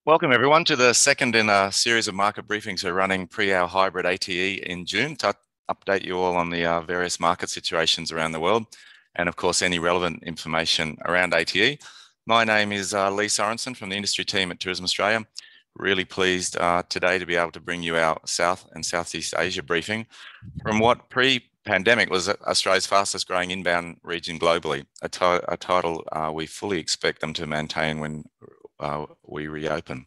Welcome everyone to the second in a series of market briefings we're running pre our hybrid ATE in June to update you all on the various market situations around the world and of course any relevant information around ATE. My name is Lee Sorensen from the industry team at Tourism Australia. Really pleased today to be able to bring you our South and Southeast Asia briefing from what pre-pandemic was Australia's fastest growing inbound region globally, a title we fully expect them to maintain when we reopen.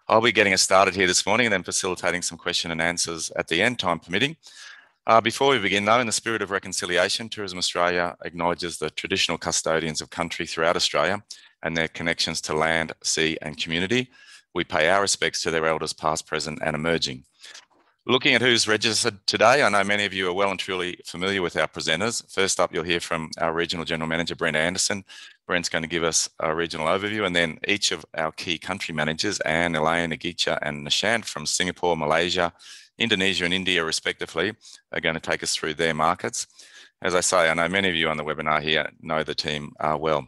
I'll be getting us started here this morning and then facilitating some question and answers at the end, time permitting. Before we begin though, in the spirit of reconciliation, Tourism Australia acknowledges the traditional custodians of country throughout Australia and their connections to land, sea and community. We pay our respects to their elders past, present and emerging. Looking at who's registered today, I know many of you are well and truly familiar with our presenters. First up, you'll hear from our Regional General Manager, Brent Anderson. Brent's going to give us a regional overview, and then each of our key country managers, Anne, Elaine, Agicha and Nishant from Singapore, Malaysia, Indonesia and India respectively, are going to take us through their markets. As I say, I know many of you on the webinar here know the team well.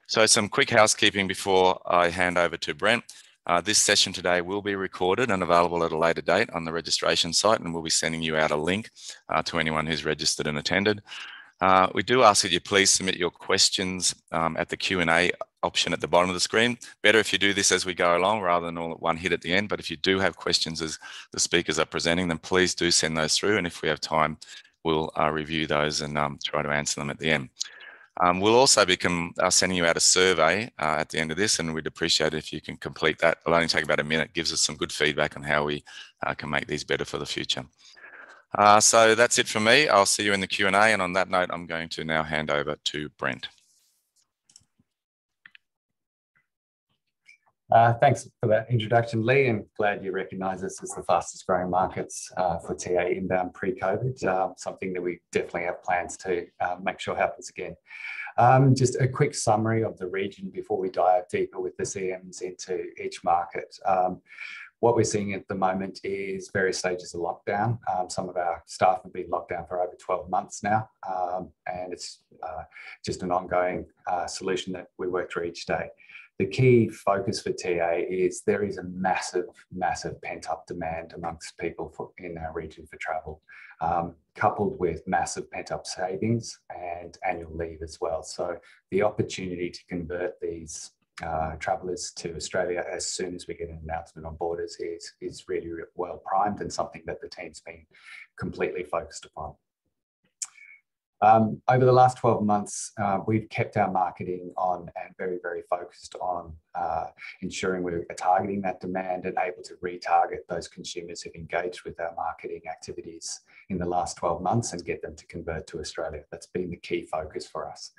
So some quick housekeeping before I hand over to Brent. This session today will be recorded and available at a later date on the registration site, and we'll be sending you out a link to anyone who's registered and attended. We do ask that you please submit your questions at the Q&A option at the bottom of the screen. Better if you do this as we go along rather than all at one hit at the end, but if you do have questions as the speakers are presenting them, please do send those through, and if we have time, we'll review those and try to answer them at the end. We'll also be sending you out a survey at the end of this, and we'd appreciate it if you can complete that. It'll only take about a minute, gives us some good feedback on how we can make these better for the future. So that's it from me. I'll see you in the Q&A, and on that note, I'm going to now hand over to Brent. Thanks for that introduction, Lee, and glad you recognise us as the fastest growing markets for TA inbound pre-COVID, something that we definitely have plans to make sure happens again. Just a quick summary of the region before we dive deeper with the CMs into each market. What we're seeing at the moment is various stages of lockdown. Some of our staff have been locked down for over 12 months now, and it's just an ongoing solution that we work through each day. The key focus for TA is there is a massive pent-up demand amongst people in our region for travel, coupled with massive pent-up savings and annual leave as well. So the opportunity to convert these travellers to Australia as soon as we get an announcement on borders is really well primed and something that the team's been completely focused upon. Over the last 12 months, we've kept our marketing on and very focused on ensuring we're targeting that demand and able to retarget those consumers who've engaged with our marketing activities in the last 12 months and get them to convert to Australia. That's been the key focus for us.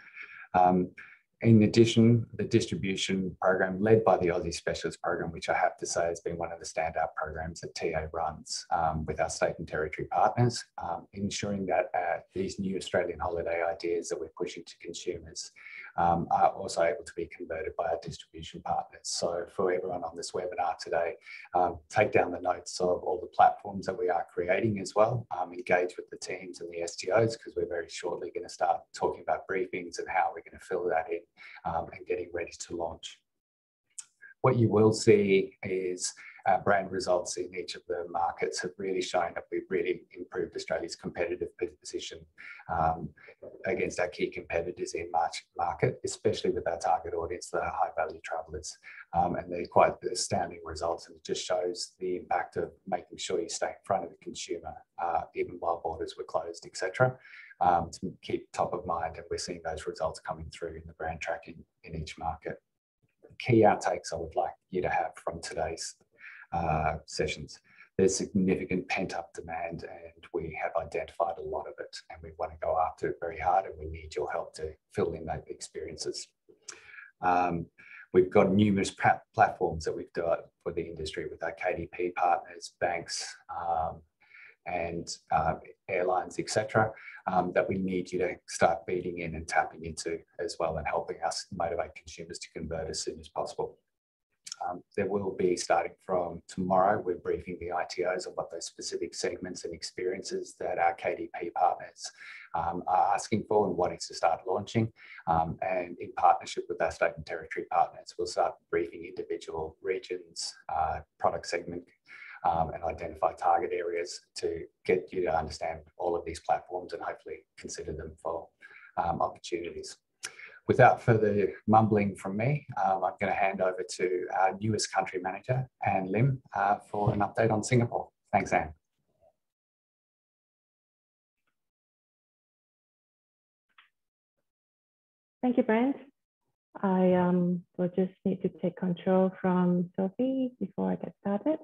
In addition, the distribution program led by the Aussie Specialist Program, which I have to say has been one of the standout programs that TA runs with our state and territory partners, ensuring that these new Australian holiday ideas that we're pushing to consumers are also able to be converted by our distribution partners. So for everyone on this webinar today, take down the notes of all the platforms that we are creating as well, engage with the teams and the STOs, because we're very shortly going to start talking about briefings and how we're going to fill that in and getting ready to launch. What you will see is our brand results in each of the markets have really shown that we've really improved Australia's competitive position against our key competitors in market, especially with our target audience, the high value travellers. And they're quite astounding results, and it just shows the impact of making sure you stay in front of the consumer, even while borders were closed, etc. To keep top of mind, and we're seeing those results coming through in the brand tracking in each market. Key outtakes I would like you to have from today's sessions. There's significant pent-up demand, and we have identified a lot of it, and we want to go after it very hard, and we need your help to fill in those experiences. We've got numerous platforms that we've got for the industry with our KDP partners, banks, and airlines, etc., that we need you to start feeding in and tapping into as well, and helping us motivate consumers to convert as soon as possible. there will be, starting from tomorrow, we're briefing the ITOs on what those specific segments and experiences that our KDP partners are asking for and wanting to start launching. And in partnership with our state and territory partners, we'll start briefing individual regions, product segment, and identify target areas to get you to understand all of these platforms and hopefully consider them for opportunities. Without further mumbling from me, I'm going to hand over to our newest country manager, Anne Lim, for an update on Singapore. Thanks, Anne. Thank you, Brent. I will just need to take control from Sophie before I get started.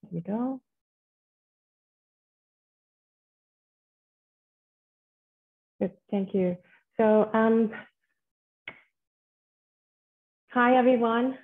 There we go. Good, thank you. So, hi everyone,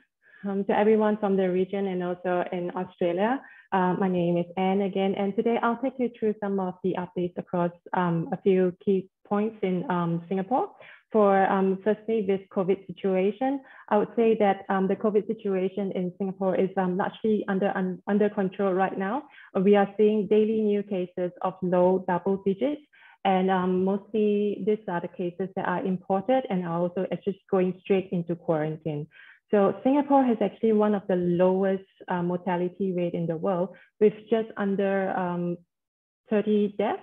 to everyone from the region and also in Australia. My name is Anne again, and today I'll take you through some of the updates across a few key points in Singapore. For firstly, this COVID situation, I would say that the COVID situation in Singapore is largely under control right now. We are seeing daily new cases of low double digits. And mostly these are the cases that are imported and are also just going straight into quarantine. So Singapore has actually one of the lowest mortality rate in the world, with just under 30 deaths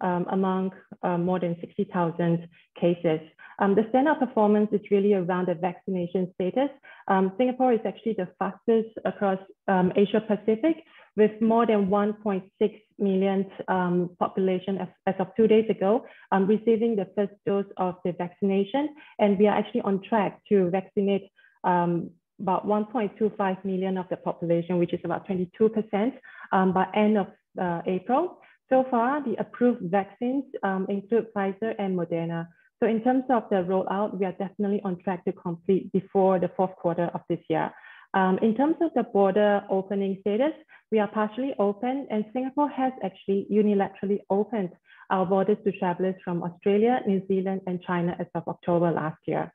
among more than 60,000 cases. The standout performance is really around the vaccination status. Singapore is actually the fastest across Asia Pacific, with more than 1.6 million population as of 2 days ago receiving the first dose of the vaccination. And we are actually on track to vaccinate about 1.25 million of the population, which is about 22% by end of April. So far, the approved vaccines include Pfizer and Moderna. So in terms of the rollout, we are definitely on track to complete before the fourth quarter of this year. In terms of the border opening status, we are partially open, and Singapore has actually unilaterally opened our borders to travelers from Australia, New Zealand, and China as of October last year.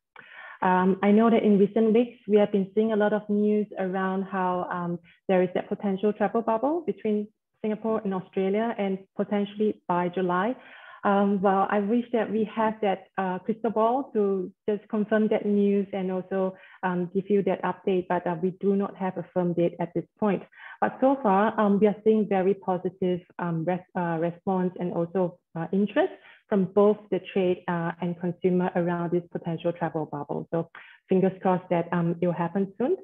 I know that in recent weeks, we have been seeing a lot of news around how there is a potential travel bubble between Singapore and Australia, and potentially by July. Well, I wish that we had that crystal ball to just confirm that news and also give you that update, but we do not have a firm date at this point. But so far, we are seeing very positive response and also interest from both the trade and consumer around this potential travel bubble. So fingers crossed that it will happen soon.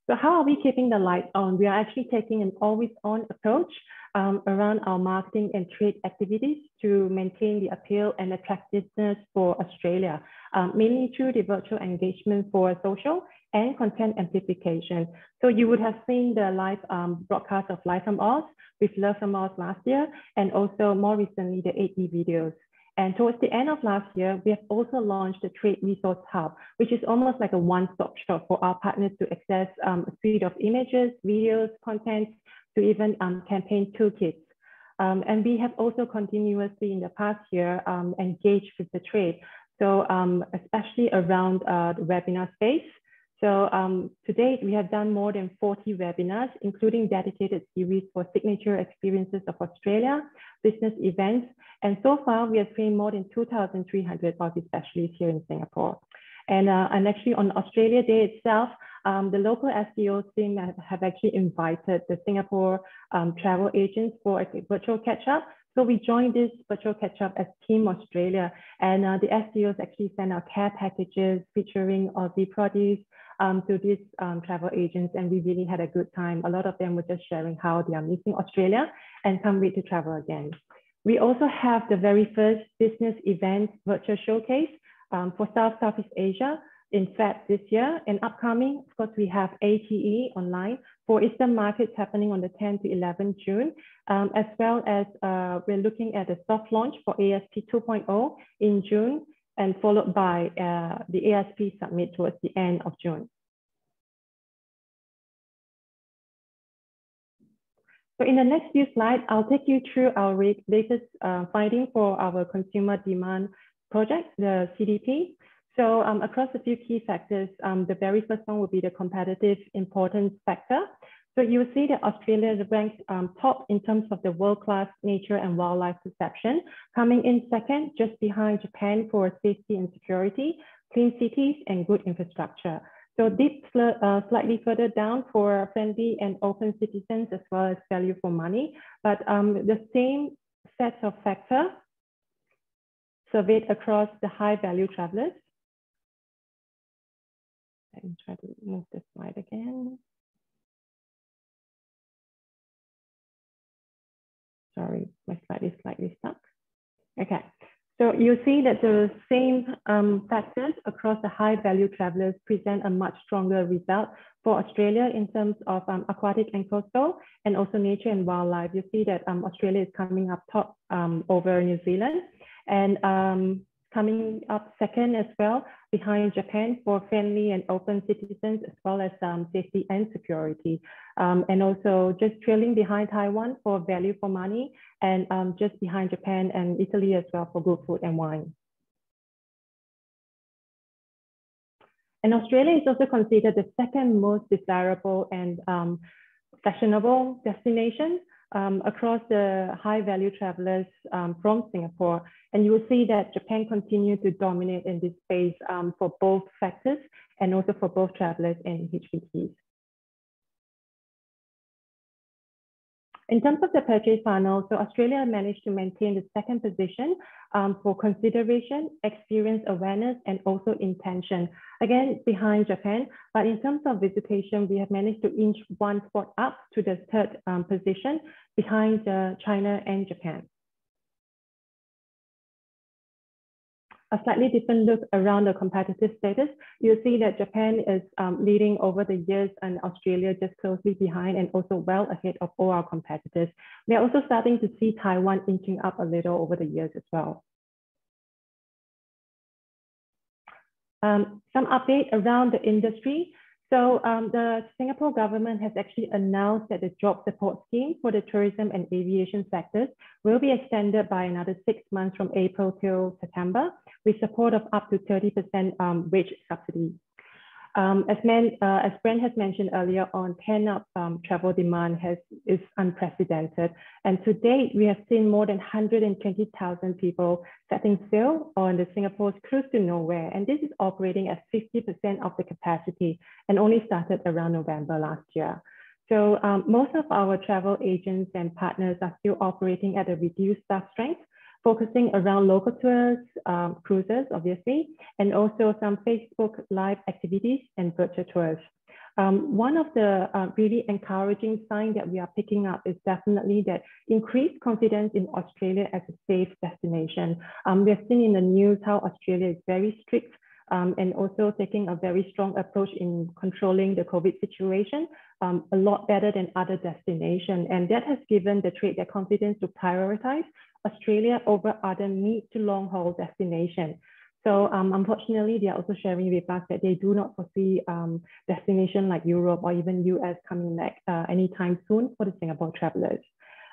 So how are we keeping the lights on? We are actually taking an always-on approach around our marketing and trade activities to maintain the appeal and attractiveness for Australia, mainly through the virtual engagement for social and content amplification. So you would have seen the live broadcast of Live from Oz with Love from Oz last year, and also more recently, the 8D videos. And towards the end of last year, we have also launched the Trade Resource Hub, which is almost like a one-stop shop for our partners to access a suite of images, videos, content, to even campaign toolkits. And we have also continuously in the past year engaged with the trade. So especially around the webinar space. So to date, we have done more than 40 webinars, including dedicated series for signature experiences of Australia, business events. And so far, we have trained more than 2,300 Aussie specialists here in Singapore. And actually on Australia Day itself, the local SEO team have actually invited the Singapore travel agents for a virtual catch-up. So we joined this virtual catch-up as Team Australia, and the SEOs actually sent out care packages featuring Aussie produce to these travel agents, and we really had a good time. A lot of them were just sharing how they are missing Australia and can't wait to travel again. We also have the very first business event virtual showcase for Southeast Asia in Feb this year. And upcoming, of course, we have ATE online for Eastern markets happening on the 10th to 11th June, as well as we're looking at a soft launch for ASP 2.0 in June, and followed by the ASP Summit towards the end of June. So in the next few slides, I'll take you through our latest finding for our consumer demand project, the CDP. So across a few key factors, the very first one would be the competitive importance factor. So you'll see that Australia is ranked top in terms of the world-class nature and wildlife perception, coming in second just behind Japan for safety and security, clean cities, and good infrastructure. So dip slightly further down for friendly and open citizens as well as value for money. But the same set of factors surveyed across the high value travelers. Let me try to move the slide again. Sorry, my slide is slightly stuck. Okay, so you see that the same factors across the high value travelers present a much stronger result for Australia in terms of aquatic and coastal and also nature and wildlife. You see that Australia is coming up top over New Zealand and coming up second as well behind Japan for friendly and open citizens as well as safety and security. And also just trailing behind Taiwan for value for money and just behind Japan and Italy as well for good food and wine. And Australia is also considered the second most desirable and fashionable destination across the high value travelers from Singapore. And you will see that Japan continues to dominate in this space for both factors and also for both travelers and HVTs. In terms of the purchase funnel, so Australia managed to maintain the second position for consideration, experience awareness, and also intention. Again, behind Japan, but in terms of visitation, we have managed to inch one spot up to the third position behind China and Japan. A slightly different look around the competitive status. You'll see that Japan is leading over the years and Australia just closely behind and also well ahead of all our competitors. We are also starting to see Taiwan inching up a little over the years as well. Some update around the industry. So the Singapore government has actually announced that the job support scheme for the tourism and aviation sectors will be extended by another 6 months from April till September with support of up to 30% wage subsidy. As Brent has mentioned earlier on, pent-up travel demand is unprecedented. And to date, we have seen more than 120,000 people setting sail on the Singapore's Cruise to Nowhere. And this is operating at 50% of the capacity and only started around November last year. So most of our travel agents and partners are still operating at a reduced staff strength, focusing around local tours, cruises, obviously, and also some Facebook Live activities and virtual tours. One of the really encouraging signs that we are picking up is definitely that increased confidence in Australia as a safe destination. We have seen in the news how Australia is very strict and also taking a very strong approach in controlling the COVID situation, a lot better than other destinations. And that has given the trade their confidence to prioritize Australia over other mid to long haul destinations. So unfortunately, they are also sharing with us that they do not foresee destinations like Europe or even US coming back anytime soon for the Singapore travelers.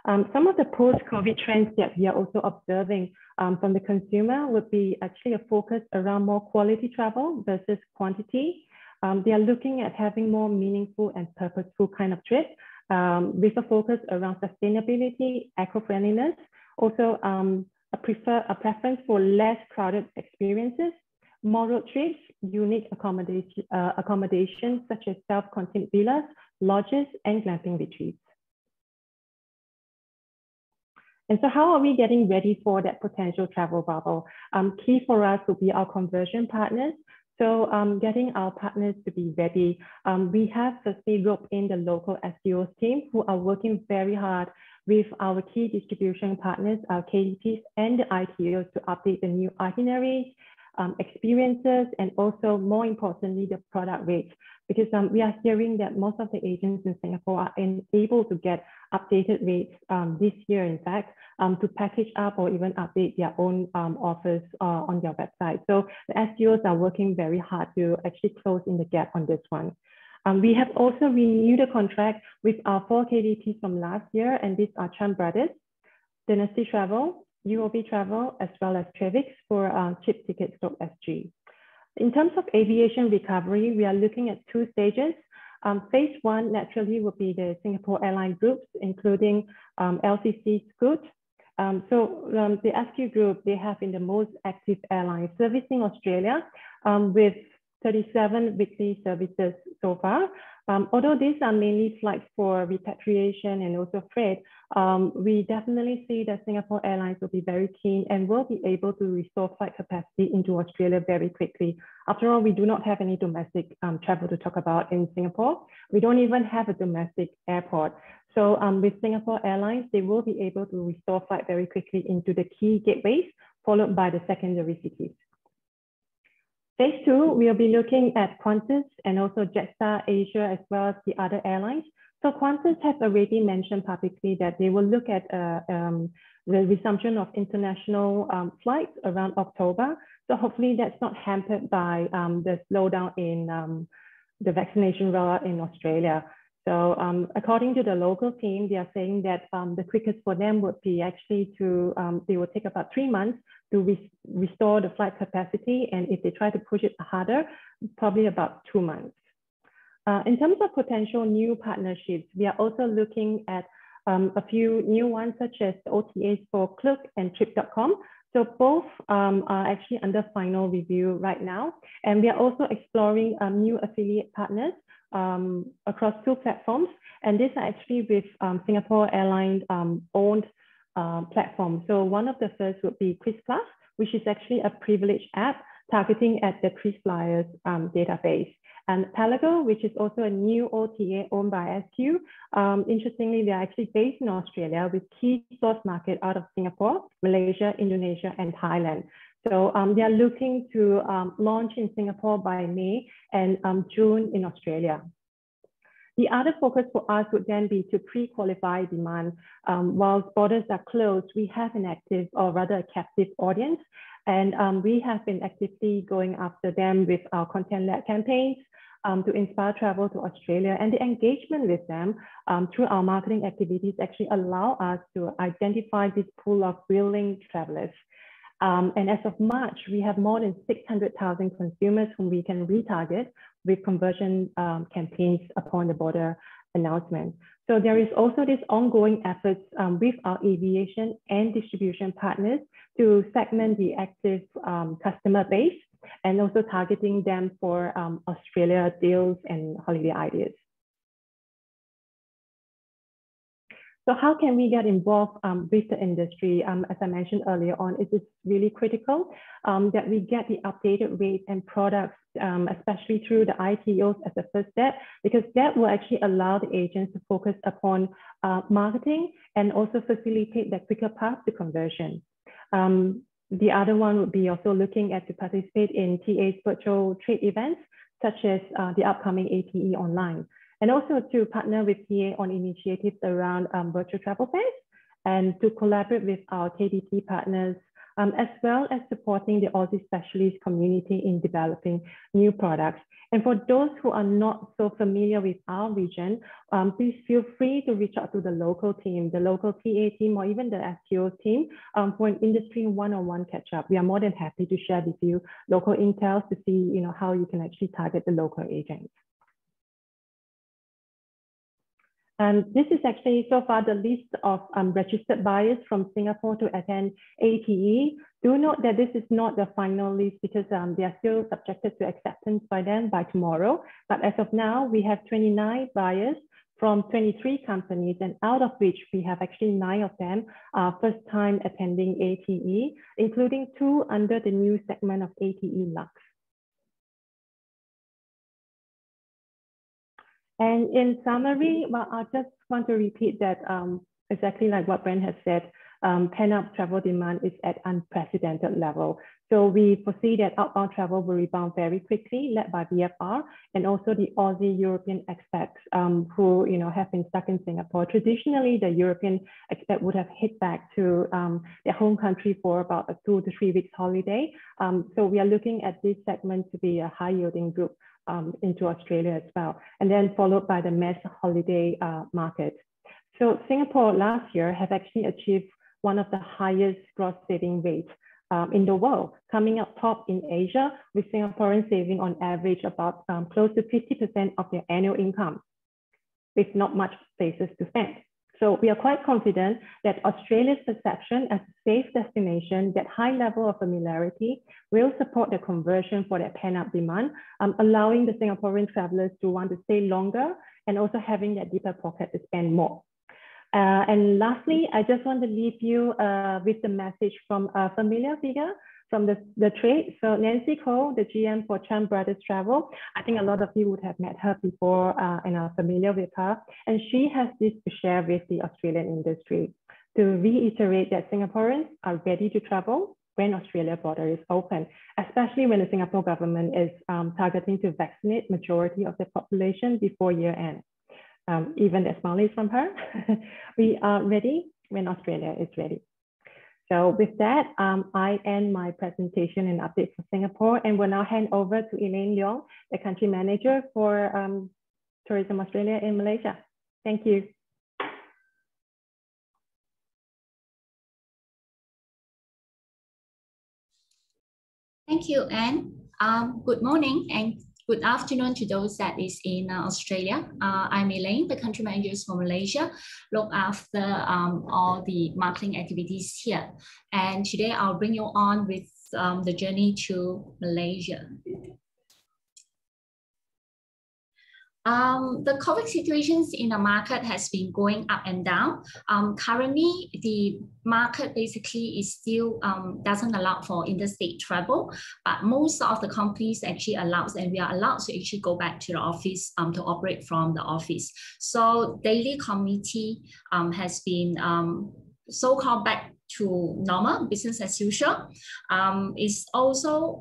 Some of the post-COVID trends that we are also observing from the consumer would be actually a focus around more quality travel versus quantity. They are looking at having more meaningful and purposeful kind of trips with a focus around sustainability, eco-friendliness, also a preference for less crowded experiences, more road trips, unique accommodations such as self-contained villas, lodges, and glamping retreats. And so how are we getting ready for that potential travel bubble? Key for us will be our conversion partners. So getting our partners to be ready. We have firstly roped in the local SEO team who are working very hard with our key distribution partners, our KDPs and the ITOs to update the new itineraries, experiences, and also more importantly, the product rates. Because we are hearing that most of the agents in Singapore are able to get updated rates this year, in fact, to package up or even update their own offers on their website. So the SEOs are working very hard to actually close in the gap on this one. We have also renewed a contract with our 4 KDPs from last year, and these are Chan Brothers, Dynasty Travel, UOB Travel, as well as Trevix for cheaptickets.sg. In terms of aviation recovery, we are looking at 2 stages. Phase 1 naturally would be the Singapore airline groups, including LCC, Scoot. The SQ group, they have been the most active airline servicing Australia with 37 weekly services so far. Although these are mainly flights for repatriation and also freight, we definitely see that Singapore Airlines will be very keen and will be able to restore flight capacity into Australia very quickly. After all, we do not have any domestic travel to talk about in Singapore. We don't even have a domestic airport. So with Singapore Airlines, they will be able to restore flight very quickly into the key gateways, followed by the secondary cities. Phase 2, we'll be looking at Qantas and also Jetstar Asia, as well as the other airlines. So Qantas has already mentioned publicly that they will look at the resumption of international flights around October. So hopefully that's not hampered by the slowdown in the vaccination rollout in Australia. So according to the local team, they are saying that the quickest for them would be actually to, they will take about 3 months to restore the flight capacity. And if they try to push it harder, probably about 2 months. In terms of potential new partnerships, we are also looking at a few new ones, such as the OTAs for Klook and Trip.com. So both are actually under final review right now. And we are also exploring new affiliate partners across 2 platforms. And these are actually with Singapore Airlines owned platforms. So one of the first would be Quiz Plus, which is actually a privileged app targeting at the KrisFlyers database. And Pelago, which is also a new OTA owned by SQ. Interestingly, they're actually based in Australia with key source market out of Singapore, Malaysia, Indonesia, and Thailand. So they are looking to launch in Singapore by May and June in Australia. The other focus for us would then be to pre-qualify demand. Whilst borders are closed, we have an active, or rather a captive audience. And we have been actively going after them with our content-led campaigns to inspire travel to Australia. And the engagement with them through our marketing activities actually allow us to identify this pool of willing travelers. And as of March, we have more than 600,000 consumers whom we can retarget with conversion campaigns upon the border announcement. So there is also this ongoing efforts with our aviation and distribution partners to segment the active customer base and also targeting them for Australia deals and holiday ideas. So how can we get involved with the industry? As I mentioned earlier on, it is really critical that we get the updated rates and products, especially through the ITOs as a first step, because that will actually allow the agents to focus upon marketing and also facilitate that quicker path to conversion. The other one would be also looking at to participate in TA's virtual trade events, such as the upcoming ATE online. And also to partner with TA on initiatives around virtual travel fairs and to collaborate with our KDP partners, as well as supporting the Aussie specialist community in developing new products. And for those who are not so familiar with our region, please feel free to reach out to the local team, the local TA team, or even the STO team for an industry one-on-one catch-up. We are more than happy to share with you local intels to see how you can actually target the local agents. This is actually so far the list of registered buyers from Singapore to attend ATE. Do note that this is not the final list because they are still subjected to acceptance by them by tomorrow. But as of now, we have 29 buyers from 23 companies, and out of which we have actually 9 of them are first time attending ATE, including 2 under the new segment of ATE Lux. And in summary, well, I just want to repeat that exactly like what Brent has said, pent-up travel demand is at unprecedented level. So we foresee that outbound travel will rebound very quickly, led by VFR and also the Aussie European expats who have been stuck in Singapore. Traditionally, the European expat would have hit back to their home country for about a 2 to 3 weeks holiday. So we are looking at this segment to be a high yielding group into Australia as well, and then followed by the mass holiday market. So Singapore last year have actually achieved one of the highest gross saving rates in the world, coming up top in Asia, with Singaporeans saving on average about close to 50% of their annual income, with not much places to spend. So we are quite confident that Australia's perception as a safe destination, that high level of familiarity, will support the conversion for that pent-up demand, allowing the Singaporean travelers to want to stay longer and also having that deeper pocket to spend more. And lastly, I just want to leave you with the message from a familiar figure from the trade. So Nancy Cole, the GM for Chan Brothers Travel, I think a lot of you would have met her before and are familiar with her. And she has this to share with the Australian industry to reiterate that Singaporeans are ready to travel when Australia border is open, especially when the Singapore government is targeting to vaccinate majority of the population before year end. Even the smileys from her, we are ready when Australia is ready. So with that, I end my presentation and update for Singapore, and will now hand over to Elaine Leong, the country manager for Tourism Australia in Malaysia. Thank you. Thank you, Anne. Good morning and good afternoon to those that is in Australia. I'm Elaine, the country manager for Malaysia, look after all the marketing activities here. And today I'll bring you on with the journey to Malaysia. The COVID situations in the market has been going up and down. Currently, the market basically is still doesn't allow for interstate travel, but most of the companies actually allows, and we are allowed to actually go back to the office to operate from the office. So daily committee has been so-called back to normal, business as usual. It's also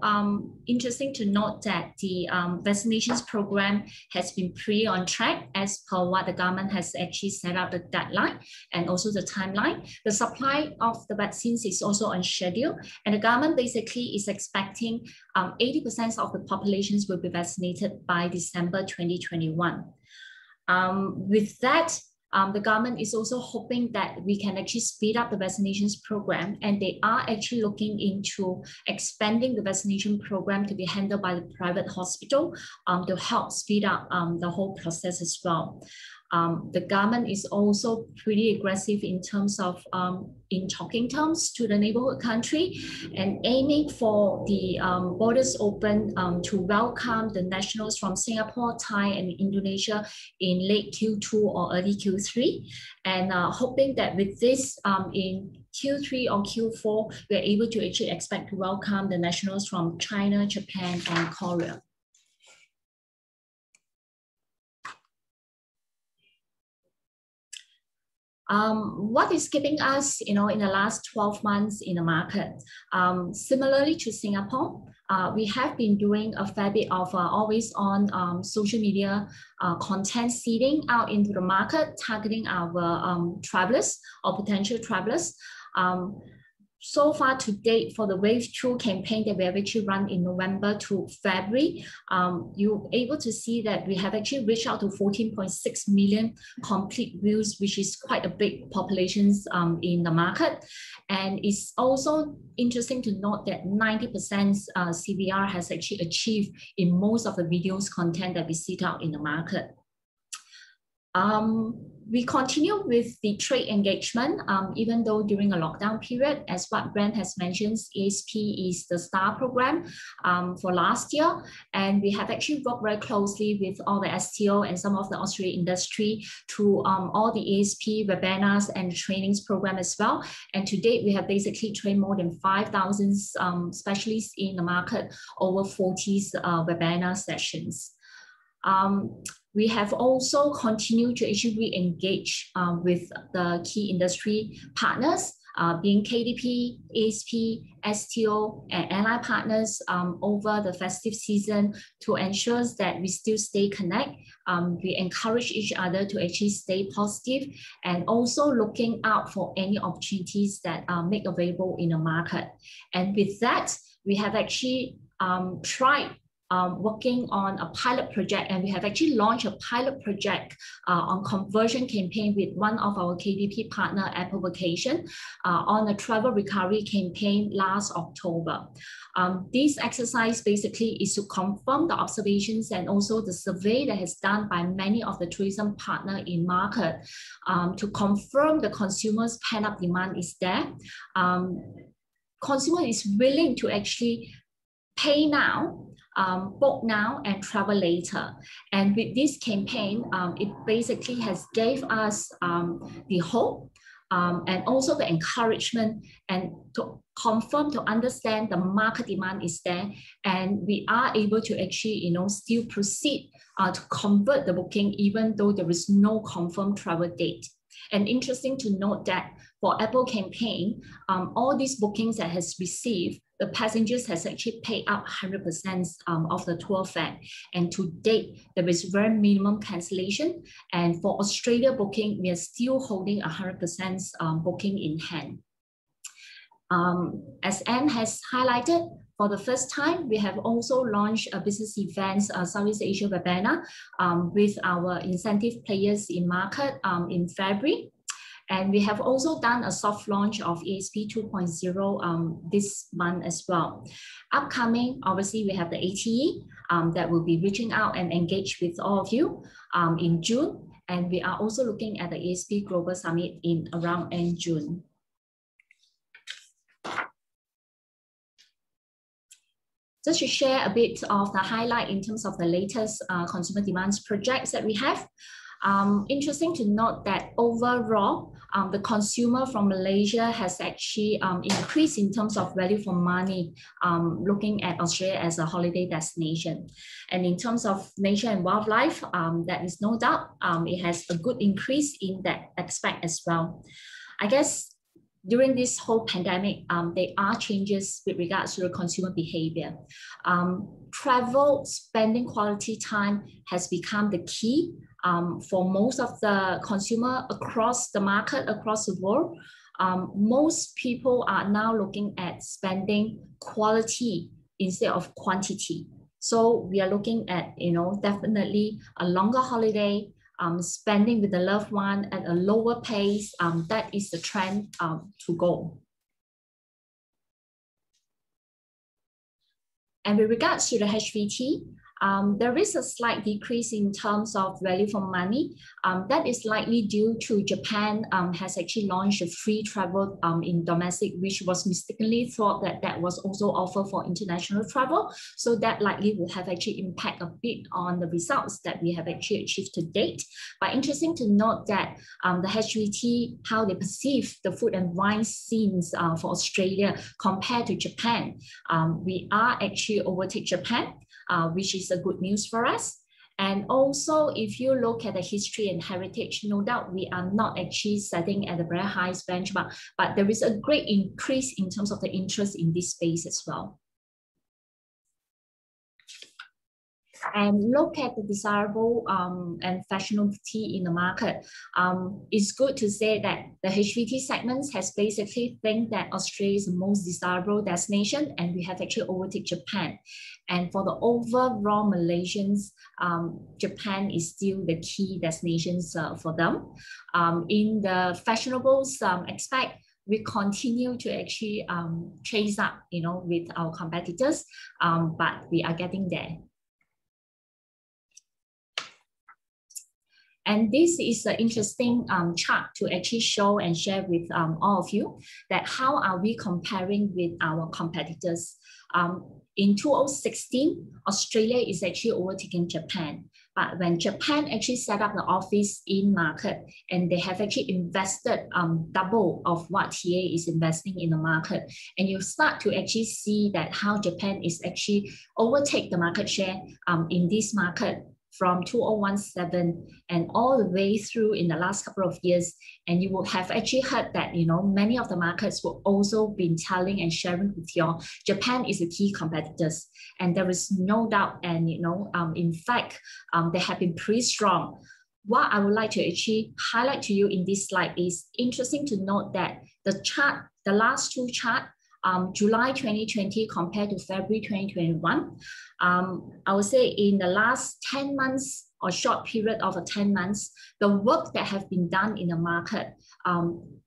interesting to note that the vaccinations program has been pretty on track as per what the government has actually set out the deadline and also the timeline. The supply of the vaccines is also on schedule, and the government basically is expecting 80% of the populations will be vaccinated by December 2021. With that, the government is also hoping that we can actually speed up the vaccinations program, and they are actually looking into expanding the vaccination program to be handled by the private hospital to help speed up the whole process as well. The government is also pretty aggressive in terms of in talking terms to the neighborhood country and aiming for the borders open to welcome the nationals from Singapore, Thai, and Indonesia in late Q2 or early Q3, and hoping that with this in Q3 or Q4, we're able to actually expect to welcome the nationals from China, Japan, and Korea. What is keeping us, in the last 12 months in the market? Similarly to Singapore, we have been doing a fair bit of always on social media content seeding out into the market, targeting our travelers or potential travelers. So far to date, for the Wave 2 campaign that we have actually run in November to February, you're able to see that we have actually reached out to 14.6 million complete views, which is quite a big population in the market. And it's also interesting to note that 90% CVR has actually achieved in most of the videos content that we seed out in the market. We continue with the trade engagement, even though during a lockdown period, as what Brent has mentioned, ASP is the STAR program for last year. And we have actually worked very closely with all the STO and some of the Australian industry through all the ASP webinars and trainings program as well. And to date, we have basically trained more than 5,000 specialists in the market over 40 webinar sessions. We have also continued to actually re-engage with the key industry partners, being KDP, ASP, STO, and ally partners over the festive season to ensure that we still stay connected. We encourage each other to actually stay positive and also looking out for any opportunities that are made available in the market. And with that, we have actually tried working on a pilot project, and we have actually launched a pilot project on conversion campaign with one of our KDP partner, Apple Vacation, on a travel recovery campaign last October. This exercise basically is to confirm the observations and also the survey that is done by many of the tourism partners in market to confirm the consumers' pent-up demand is there. Consumer is willing to actually pay now, book now, and travel later. And with this campaign, it basically has gave us the hope and also the encouragement and to confirm, to understand the market demand is there. And we are able to actually, still proceed to convert the booking even though there is no confirmed travel date. And interesting to note that for Apple campaign, all these bookings that has received, the passengers has actually paid out 100% of the tour fare. And to date, there is very minimum cancellation. And for Australia booking, we are still holding 100% booking in hand. As Anne has highlighted, for the first time, we have also launched a business events, Southeast Asia webinar with our incentive players in market in February. And we have also done a soft launch of ASP 2.0 this month as well. Upcoming, obviously, we have the ATE that will be reaching out and engage with all of you in June. And we are also looking at the ASP Global Summit in around end June. Just to share a bit of the highlight in terms of the latest consumer demands projects that we have. Interesting to note that overall, the consumer from Malaysia has actually increased in terms of value for money, looking at Australia as a holiday destination. And in terms of nature and wildlife, that is no doubt, it has a good increase in that aspect as well. I guess during this whole pandemic, there are changes with regards to the consumer behavior. Travel, spending quality time has become the key for most of the consumer across the market, across the world. Most people are now looking at spending quality instead of quantity. So we are looking at, definitely a longer holiday, spending with the loved one at a lower pace. That is the trend to go. And with regards to the HVT, there is a slight decrease in terms of value for money. That is likely due to Japan has actually launched a free travel in domestic, which was mistakenly thought that that was also offered for international travel. So that likely will have actually impact a bit on the results that we have actually achieved to date. But interesting to note that the HVT, how they perceive the food and wine scenes for Australia compared to Japan, we are actually overtake Japan. Which is a good news for us. And also, if you look at the history and heritage, no doubt we are not actually setting at the very highest benchmark, but there is a great increase in terms of the interest in this space as well. And look at the desirable and fashionability in the market. It's good to say that the HVT segments has basically think that Australia is the most desirable destination, and we have actually overtaken Japan. And for the overall Malaysians, Japan is still the key destinations for them. In the fashionables aspect, we continue to actually chase up, with our competitors, but we are getting there. And this is an interesting chart to actually show and share with all of you that how are we comparing with our competitors. In 2016, Australia is actually overtaking Japan. But when Japan actually set up the office in market and they have actually invested double of what TA is investing in the market, and you start to actually see that how Japan is actually overtake the market share in this market from 2017 and all the way through in the last couple of years. And you will have actually heard that, many of the markets will also been telling and sharing with you, Japan is a key competitors. And there is no doubt, and in fact, they have been pretty strong. What I would like to actually highlight to you in this slide is interesting to note that the chart, the last two charts, July 2020 compared to February 2021. I would say in the last 10 months or short period of 10 months, the work that have been done in the market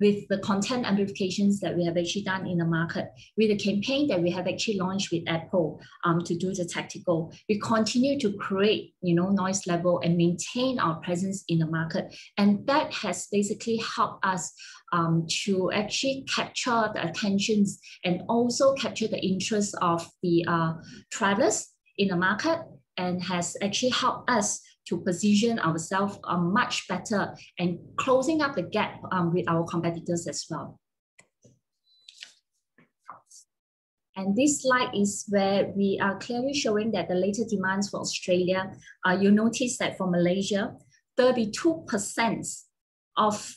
with the content amplifications that we have actually done in the market, with the campaign that we have actually launched with Apple to do the tactical, we continue to create, noise level and maintain our presence in the market. And that has basically helped us to actually capture the attentions and also capture the interest of the travelers in the market, and has actually helped us to position ourselves much better and closing up the gap with our competitors as well. And this slide is where we are clearly showing that the latest demands for Australia, you notice that for Malaysia, 32% of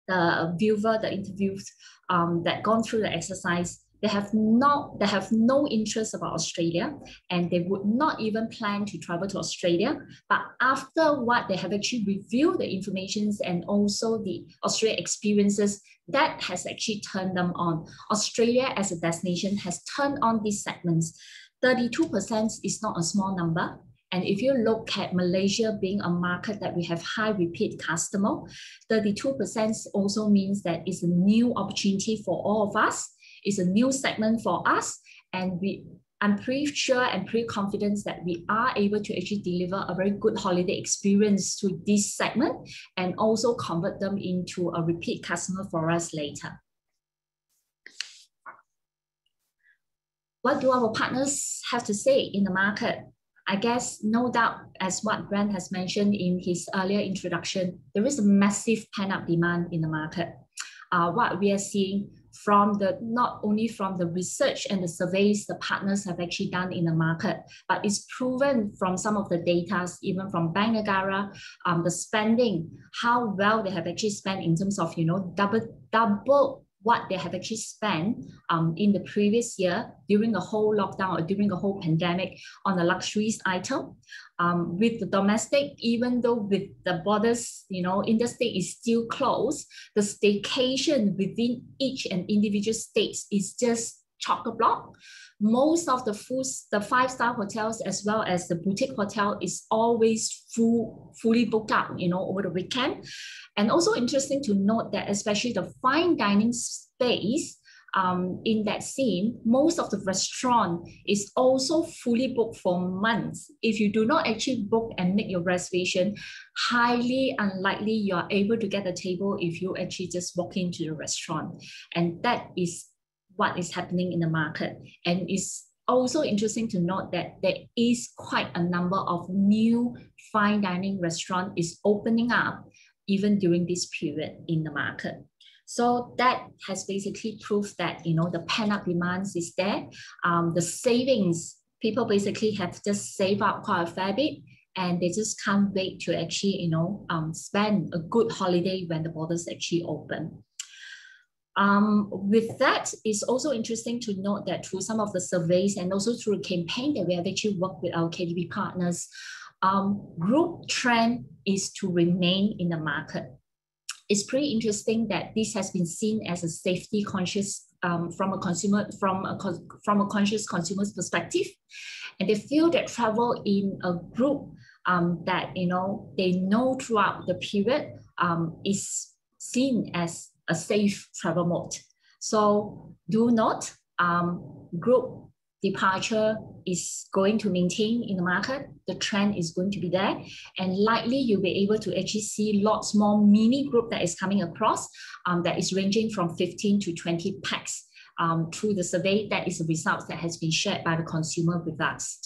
the viewer, the interviews that gone through the exercise, they have no interest about Australia, and they would not even plan to travel to Australia. But after what they have actually reviewed the informations and also the Australia experiences, that has actually turned them on. Australia as a destination has turned on these segments. 32% is not a small number. And if you look at Malaysia being a market that we have high repeat customer, 32% also means that it's a new opportunity for all of us. It's a new segment for us, and I'm pretty sure and pretty confident that we are able to actually deliver a very good holiday experience to this segment and also convert them into a repeat customer for us later. What do our partners have to say in the market? I guess no doubt, as what Grant has mentioned in his earlier introduction, there is a massive pent-up demand in the market. What we are seeing from not only from the research and the surveys the partners have actually done in the market, but it's proven from some of the data, even from Bank Negara, the spending, how well they have actually spent in terms of, double what they have actually spent in the previous year during the whole lockdown or during the whole pandemic on the luxuries item. With the domestic, even though with the borders, interstate is still closed, the staycation within each and individual states is just chock-a-block. Most of the five-star hotels as well as the boutique hotel is always fully booked up, over the weekend. And also interesting to note that especially the fine dining space in that scene, most of the restaurant is also fully booked for months. If you do not actually book and make your reservation, highly unlikely you are able to get a table if you actually just walk into the restaurant. And that is what is happening in the market. And it's also interesting to note that there is quite a number of new fine dining restaurants is opening up even during this period in the market. So that has basically proved that, the pent-up demands is there. The savings, people basically have just saved up quite a fair bit, and they just can't wait to actually, spend a good holiday when the borders actually open. With that, it's also interesting to note that through some of the surveys and also through a campaign that we have actually worked with our KTV partners, group trend is to remain in the market. It's pretty interesting that this has been seen as a safety conscious from a conscious consumer's perspective, and they feel that travel in a group that they know throughout the period is seen as a safe travel mode. So do note, group departure is going to maintain in the market. The trend is going to be there, and likely you'll be able to actually see lots more mini group that is coming across that is ranging from 15 to 20 packs through the survey. That is the results that has been shared by the consumer with us.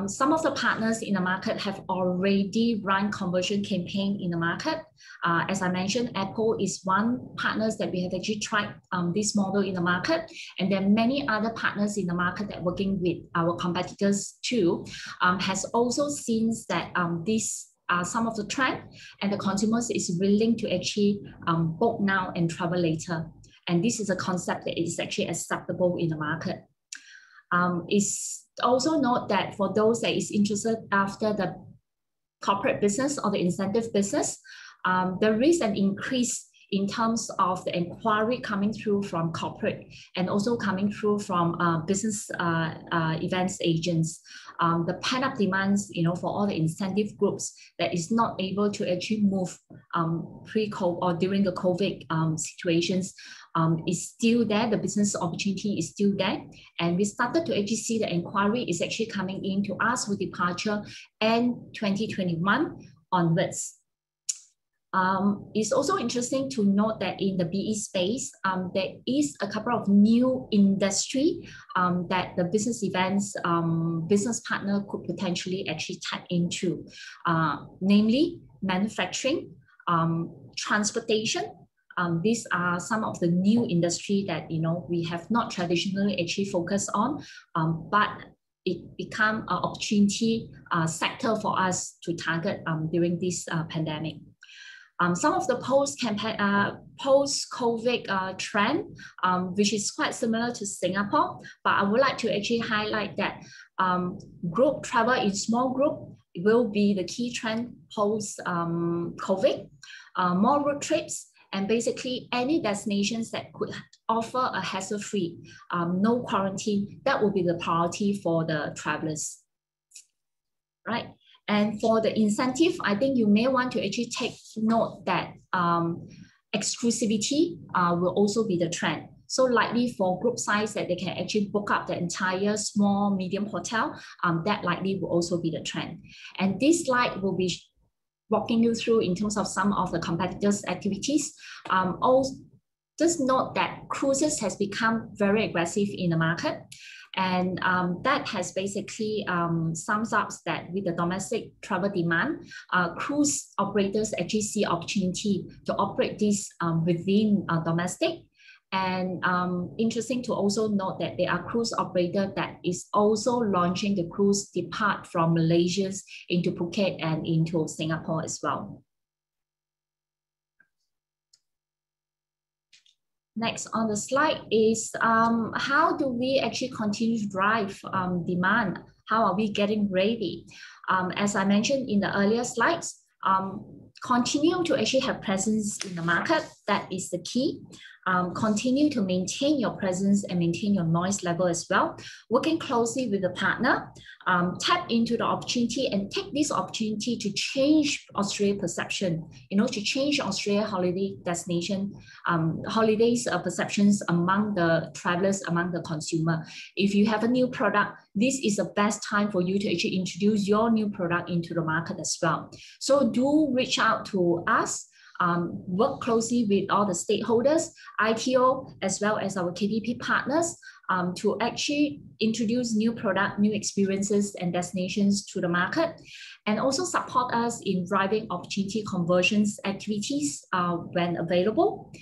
Some of the partners in the market have already run conversion campaign in the market. As I mentioned, Apple is one partners that we have actually tried this model in the market. And there are many other partners in the market that working with our competitors too, has also seen that these are some of the trend, and the consumers is willing to actually book now and travel later. And this is a concept that is actually acceptable in the market. It's also note that for those that is interested after the corporate business or the incentive business, there is an increase in terms of the inquiry coming through from corporate and also coming through from business events agents. The pent-up demands, for all the incentive groups that is not able to actually move pre-COVID or during the COVID situations is still there. The business opportunity is still there. And we started to actually see the inquiry is actually coming in to us for departure and 2021 onwards. It's also interesting to note that in the BE space, there is a couple of new industry that the business events business partner could potentially actually tap into, namely manufacturing, transportation. These are some of the new industry that we have not traditionally actually focused on, but it become an opportunity sector for us to target during this pandemic. Some of the post-COVID trend, which is quite similar to Singapore, but I would like to actually highlight that group travel in small group will be the key trend post-COVID. More road trips, and basically any destinations that could offer a hassle-free, no quarantine, that will be the priority for the travelers, right? And for the incentive, I think you may want to actually take note that exclusivity will also be the trend. So likely for group size that they can actually book up the entire small, medium hotel, that likely will also be the trend. And this slide will be walking you through in terms of some of the competitors' activities. Also, just note that cruises has become very aggressive in the market. And that has basically sums up that with the domestic travel demand, cruise operators actually see opportunity to operate this within domestic. And interesting to also note that there are cruise operator that is also launching the cruise depart from Malaysia into Phuket and into Singapore as well. Next on the slide is how do we actually continue to drive demand? How are we getting ready? As I mentioned in the earlier slides, continue to actually have presence in the market. That is the key. Continue to maintain your presence and maintain your noise level as well. Working closely with the partner, tap into the opportunity and take this opportunity to change Australia perception, to change Australia holiday destination, holidays perceptions among the travelers, among the consumer. If you have a new product, this is the best time for you to actually introduce your new product into the market as well. So do reach out to us. Work closely with all the stakeholders, ITO, as well as our KDP partners to actually introduce new product, new experiences and destinations to the market, and also support us in driving opportunity conversions activities when available.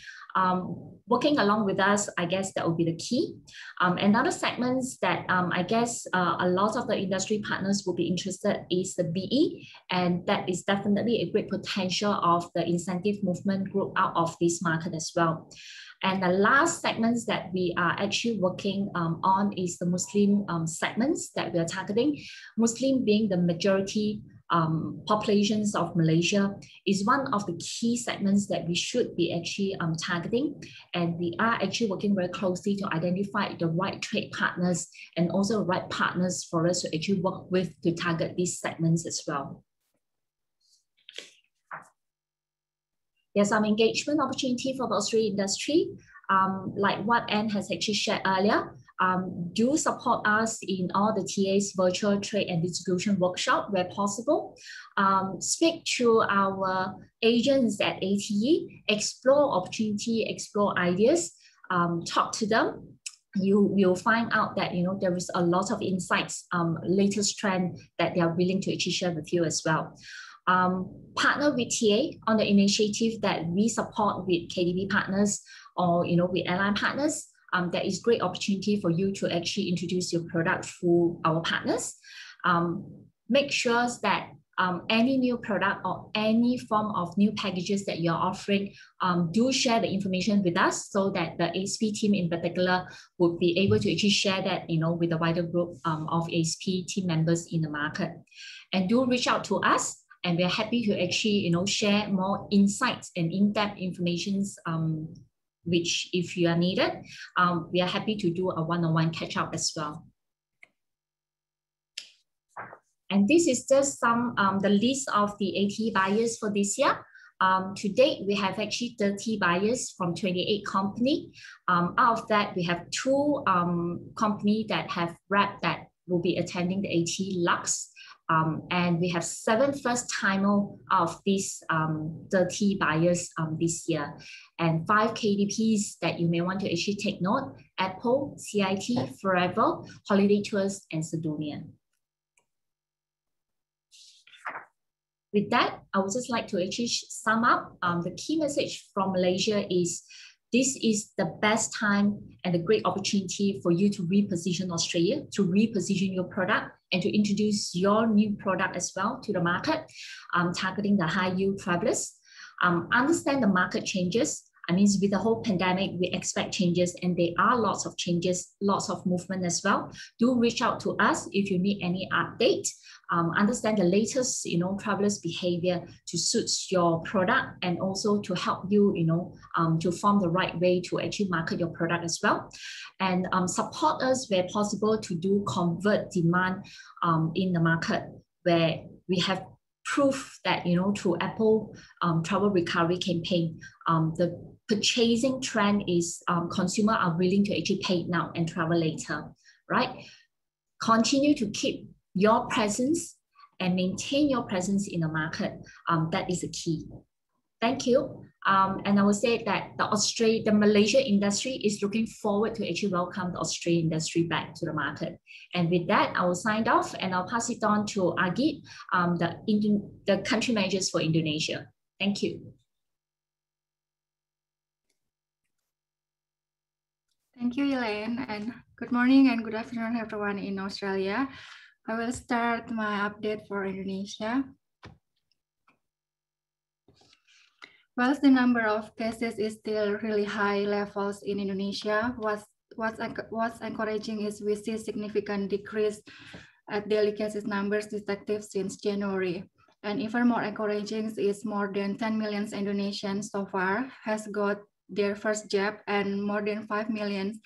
Working along with us, I guess that will be the key. Another segments that I guess a lot of the industry partners will be interested is the BE, and that is definitely a great potential of the incentive movement group out of this market as well. And the last segments that we are actually working on is the Muslim segments that we are targeting. Muslim being the majority populations of Malaysia is one of the key segments that we should be actually targeting. And we are actually working very closely to identify the right trade partners and also the right partners for us to actually work with to target these segments as well. There's some engagement opportunity for the Australian industry, like what Anne has actually shared earlier. Do support us in all the TA's virtual trade and distribution workshop where possible. Speak to our agents at ATE, explore opportunity, explore ideas, talk to them. You will find out that there is a lot of insights, latest trend that they are willing to actually share with you as well. Partner with TA on the initiative that we support with KDB partners or with airline partners. There is great opportunity for you to actually introduce your product through our partners. Make sure that any new product or any form of new packages that you're offering, do share the information with us so that the ASP team in particular would be able to actually share that with a wider group of ASP team members in the market. And do reach out to us. and we're happy to actually, share more insights and in-depth informations, which if you are needed, we are happy to do a one-on-one catch-up as well. And this is just the list of the ATE buyers for this year. To date, we have actually 30 buyers from 28 companies. Out of that, we have 2 companies that have wrapped that will be attending the ATE Lux. And we have 7 first-timers of these 30 buyers this year. And 5 KDPs that you may want to actually take note: Apple, CIT, Forever, Holiday Tours, and Sedonia. With that, I would just like to actually sum up. The key message from Malaysia is this is the best time and a great opportunity for you to reposition Australia, to reposition your product, and to introduce your new product as well to the market, targeting the high yield travelers. Understand the market changes. I mean, with the whole pandemic, we expect changes, and there are lots of changes, lots of movement as well. Do reach out to us if you need any update. Understand the latest, travelers' behavior to suit your product, and also to help you, to form the right way to actually market your product as well. And support us where possible to do convert demand in the market, where we have proof that, through Apple travel recovery campaign, the purchasing trend is consumer are willing to actually pay now and travel later, right? Continue to keep your presence and maintain your presence in the market. That is the key. Thank you. And I would say that the Malaysia industry is looking forward to actually welcome the Australian industry back to the market. And with that, I will sign off, and I'll pass it on to Agit, the country managers for Indonesia. Thank you. Thank you, Elaine, and good morning and good afternoon, everyone in Australia. I will start my update for Indonesia. Whilst the number of cases is still really high levels in Indonesia, what's encouraging is we see significant decrease at daily cases numbers detected since January. And even more encouraging is more than 10 million Indonesians so far has got their first jab, and more than 5 million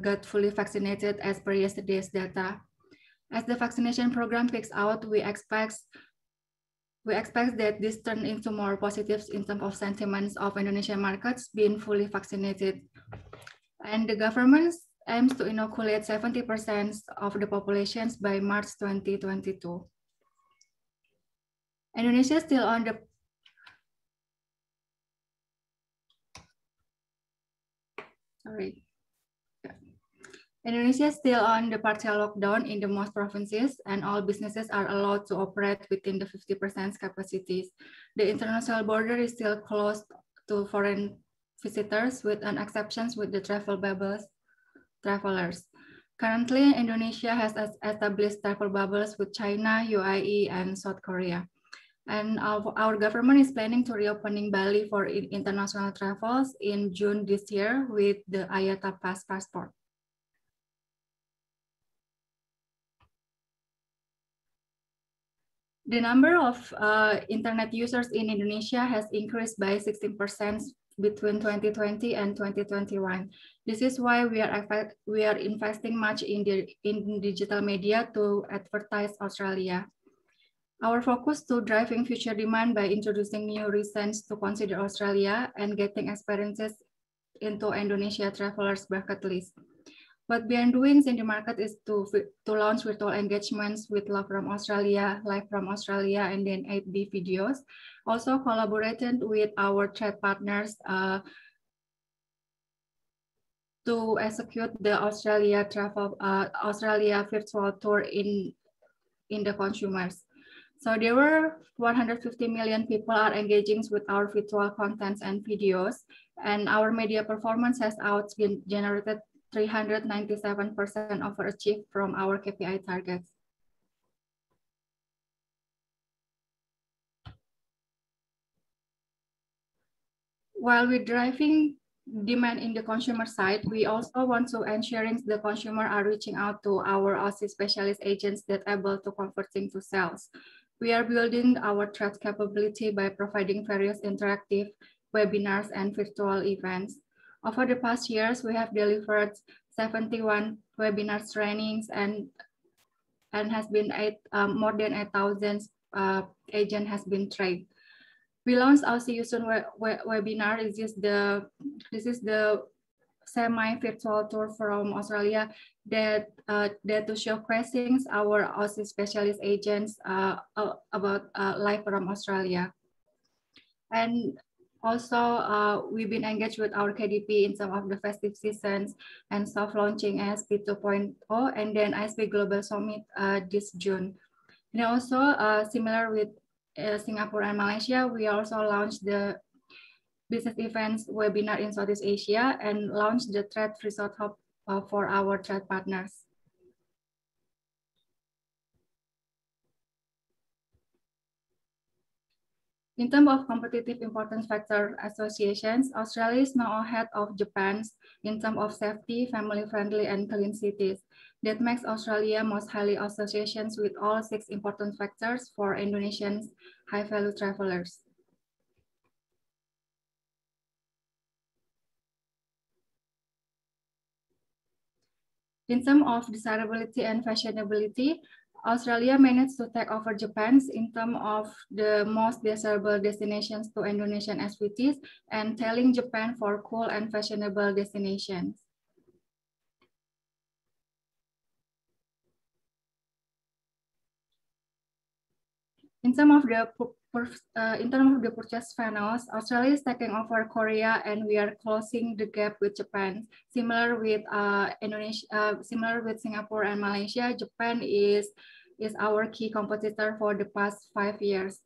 got fully vaccinated as per yesterday's data. As the vaccination program picks out, we expect that this turn into more positives in terms of sentiments of Indonesian markets being fully vaccinated. And the government aims to inoculate 70% of the populations by March 2022. Indonesia is still on the Indonesia is still on the partial lockdown in the most provinces, and all businesses are allowed to operate within the 50% capacities. The international border is still closed to foreign visitors, with an exception with the travel bubbles travelers. Currently, Indonesia has established travel bubbles with China, UAE, and South Korea. And our government is planning to reopening Bali for international travels in June this year with the IATA passport. The number of internet users in Indonesia has increased by 16% between 2020 and 2021. This is why we are investing much in digital media to advertise Australia. Our focus to driving future demand by introducing new reasons to consider Australia and getting experiences into Indonesia travelers bucket list. What we are doing in the market is to launch virtual engagements with Love from Australia, Live from Australia, and then 8D videos. Also collaborated with our trade partners to execute the Australia virtual tour in the consumers. So there were 150 million people are engaging with our virtual contents and videos, and our media performance has generated 397% overachieved from our KPI targets. While we're driving demand in the consumer side, we also want to ensure the consumer are reaching out to our Aussie specialist agents that are able to converting to sales. We are building our trade capability by providing various interactive webinars and virtual events. Over the past years, we have delivered 71 webinar trainings and has been more than 8,000 agent has been trained. We launched our See You Soon webinar. This is the semi-virtual tour from Australia that to showcasing our Aussie specialist agents about live from Australia. And also, we've been engaged with our KDP in some of the festive seasons and soft launching ASP 2.0 and then ASP Global Summit this June. And also, similar with Singapore and Malaysia, we also launched the business events webinar in Southeast Asia and launched the Trade Resort Hub for our trade partners. In terms of competitive importance factor associations, Australia is now ahead of Japan in terms of safety, family-friendly, and clean cities. That makes Australia most highly associations with all 6 important factors for Indonesian high-value travelers. In terms of desirability and fashionability, Australia managed to take over Japan in terms of the most desirable destinations to Indonesian SVTs and telling Japan for cool and fashionable destinations. In terms of the purchase funnels, Australia is taking over Korea, and we are closing the gap with Japan. Similar with similar with Singapore and Malaysia, Japan is our key competitor for the past 5 years.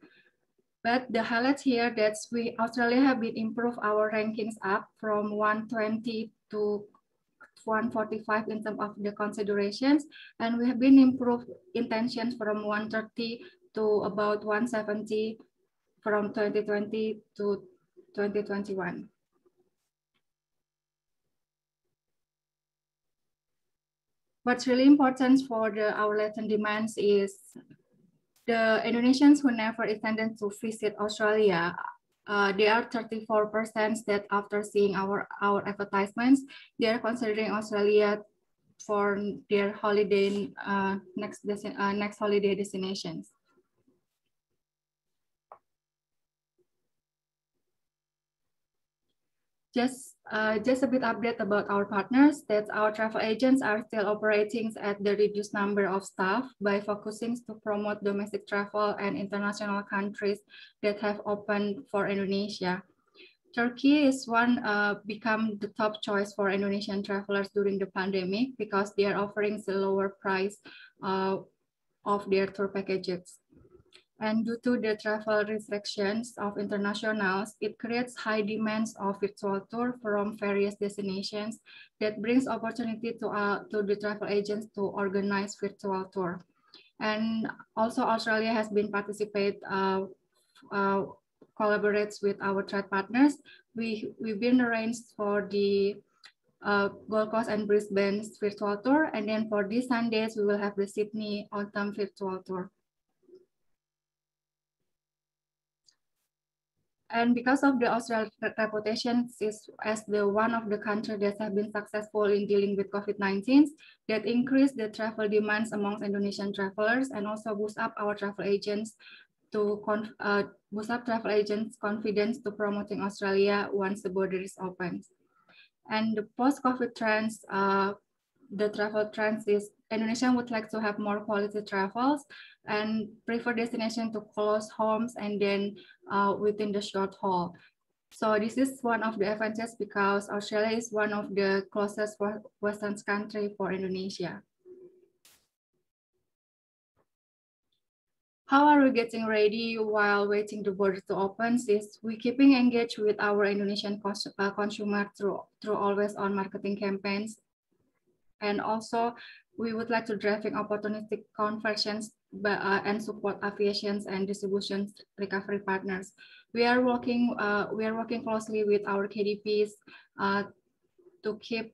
But the highlight here that Australia have been improved our rankings up from 120 to 145 in terms of the considerations, and we have been improved intentions from 130 to about 170 from 2020 to 2021. What's really important for our latent demands is the Indonesians who never intended to visit Australia. There are 34% that after seeing our advertisements, they are considering Australia for their holiday next holiday destinations. Just a bit update about our partners, that our travel agents are still operating at the reduced number of staff by focusing to promote domestic travel and international countries that have opened for Indonesia. Turkey is become the top choice for Indonesian travelers during the pandemic because they are offering the lower price of their tour packages. And due to the travel restrictions of internationals, it creates high demands of virtual tour from various destinations that brings opportunity to the travel agents to organize virtual tour. And also Australia has been collaborates with our trade partners. We've been arranged for the Gold Coast and Brisbane virtual tour. And then for these Sundays, we will have the Sydney autumn virtual tour. And because of the Australian reputation as the one of the countries that have been successful in dealing with COVID-19, that increase the travel demands amongst Indonesian travelers and also boost up our travel agents to boost up travel agents' confidence to promoting Australia once the border is open. And the post-COVID trends, the travel trends is Indonesia would like to have more quality travels and prefer destination to close homes and then within the short haul. So this is one of the advantages because Australia is one of the closest Western country for Indonesia. How are we getting ready while waiting the border to open? Is we keeping engaged with our Indonesian consumer through always on marketing campaigns. And also, we would like to driving opportunistic conversions and support aviations and distribution recovery partners. We are working closely with our KDPs to keep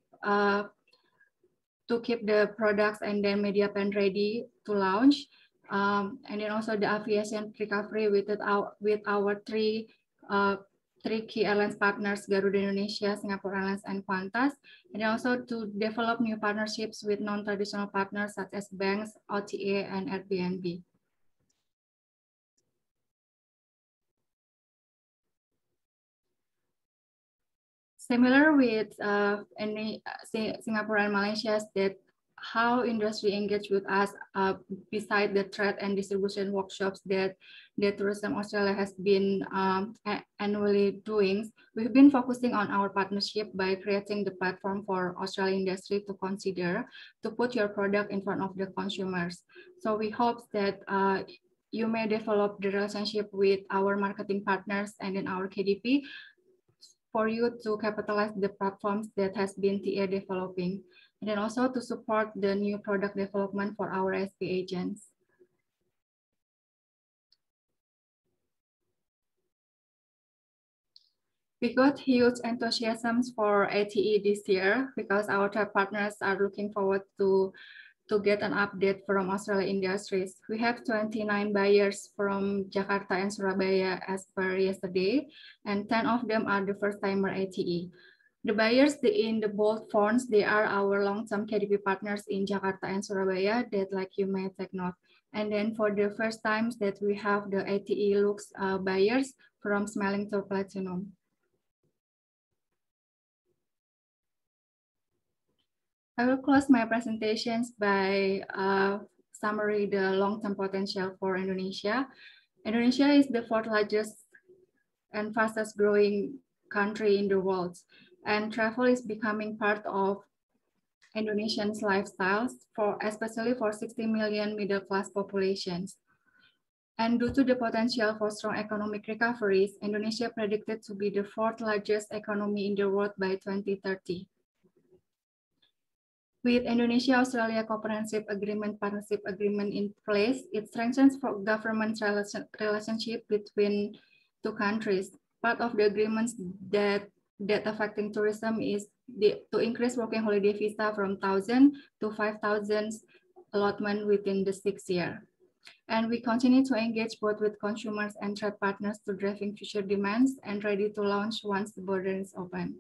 the products and then media plan ready to launch. And then also the aviation recovery with our three key airlines partners, Garuda Indonesia, Singapore Airlines, and Qantas. And also to develop new partnerships with non-traditional partners such as banks, OTA, and Airbnb. Similar with Singapore and Malaysia, that how industry engage with us beside the trade and distribution workshops that Tourism Australia has been annually doing. We've been focusing on our partnership by creating the platform for Australian industry to consider to put your product in front of the consumers. So we hope that you may develop the relationship with our marketing partners and then our KDP for you to capitalize the platforms that has been TA developing, and then also to support the new product development for our SP agents. We got huge enthusiasm for ATE this year because our trade partners are looking forward to get an update from Australia industries. We have 29 buyers from Jakarta and Surabaya as per yesterday, and 10 of them are the first-timer ATE. The buyers in the bold fonts, they are our long-term KDP partners in Jakarta and Surabaya that like you may take note. And then for the first times that we have the ATE looks buyers from Smiling to Platinum. I will close my presentations by summary the long-term potential for Indonesia. Indonesia is the fourth largest and fastest growing country in the world, and travel is becoming part of Indonesians' lifestyles, especially for 60 million middle-class populations. And due to the potential for strong economic recoveries, Indonesia predicted to be the fourth largest economy in the world by 2030. With Indonesia-Australia Comprehensive Agreement Partnership Agreement in place, it strengthens government relationship between two countries. Part of the agreements that affecting tourism is to increase working holiday visa from 1,000 to 5,000 allotment within the 6 years. And we continue to engage both with consumers and trade partners to driving future demands and ready to launch once the border is open.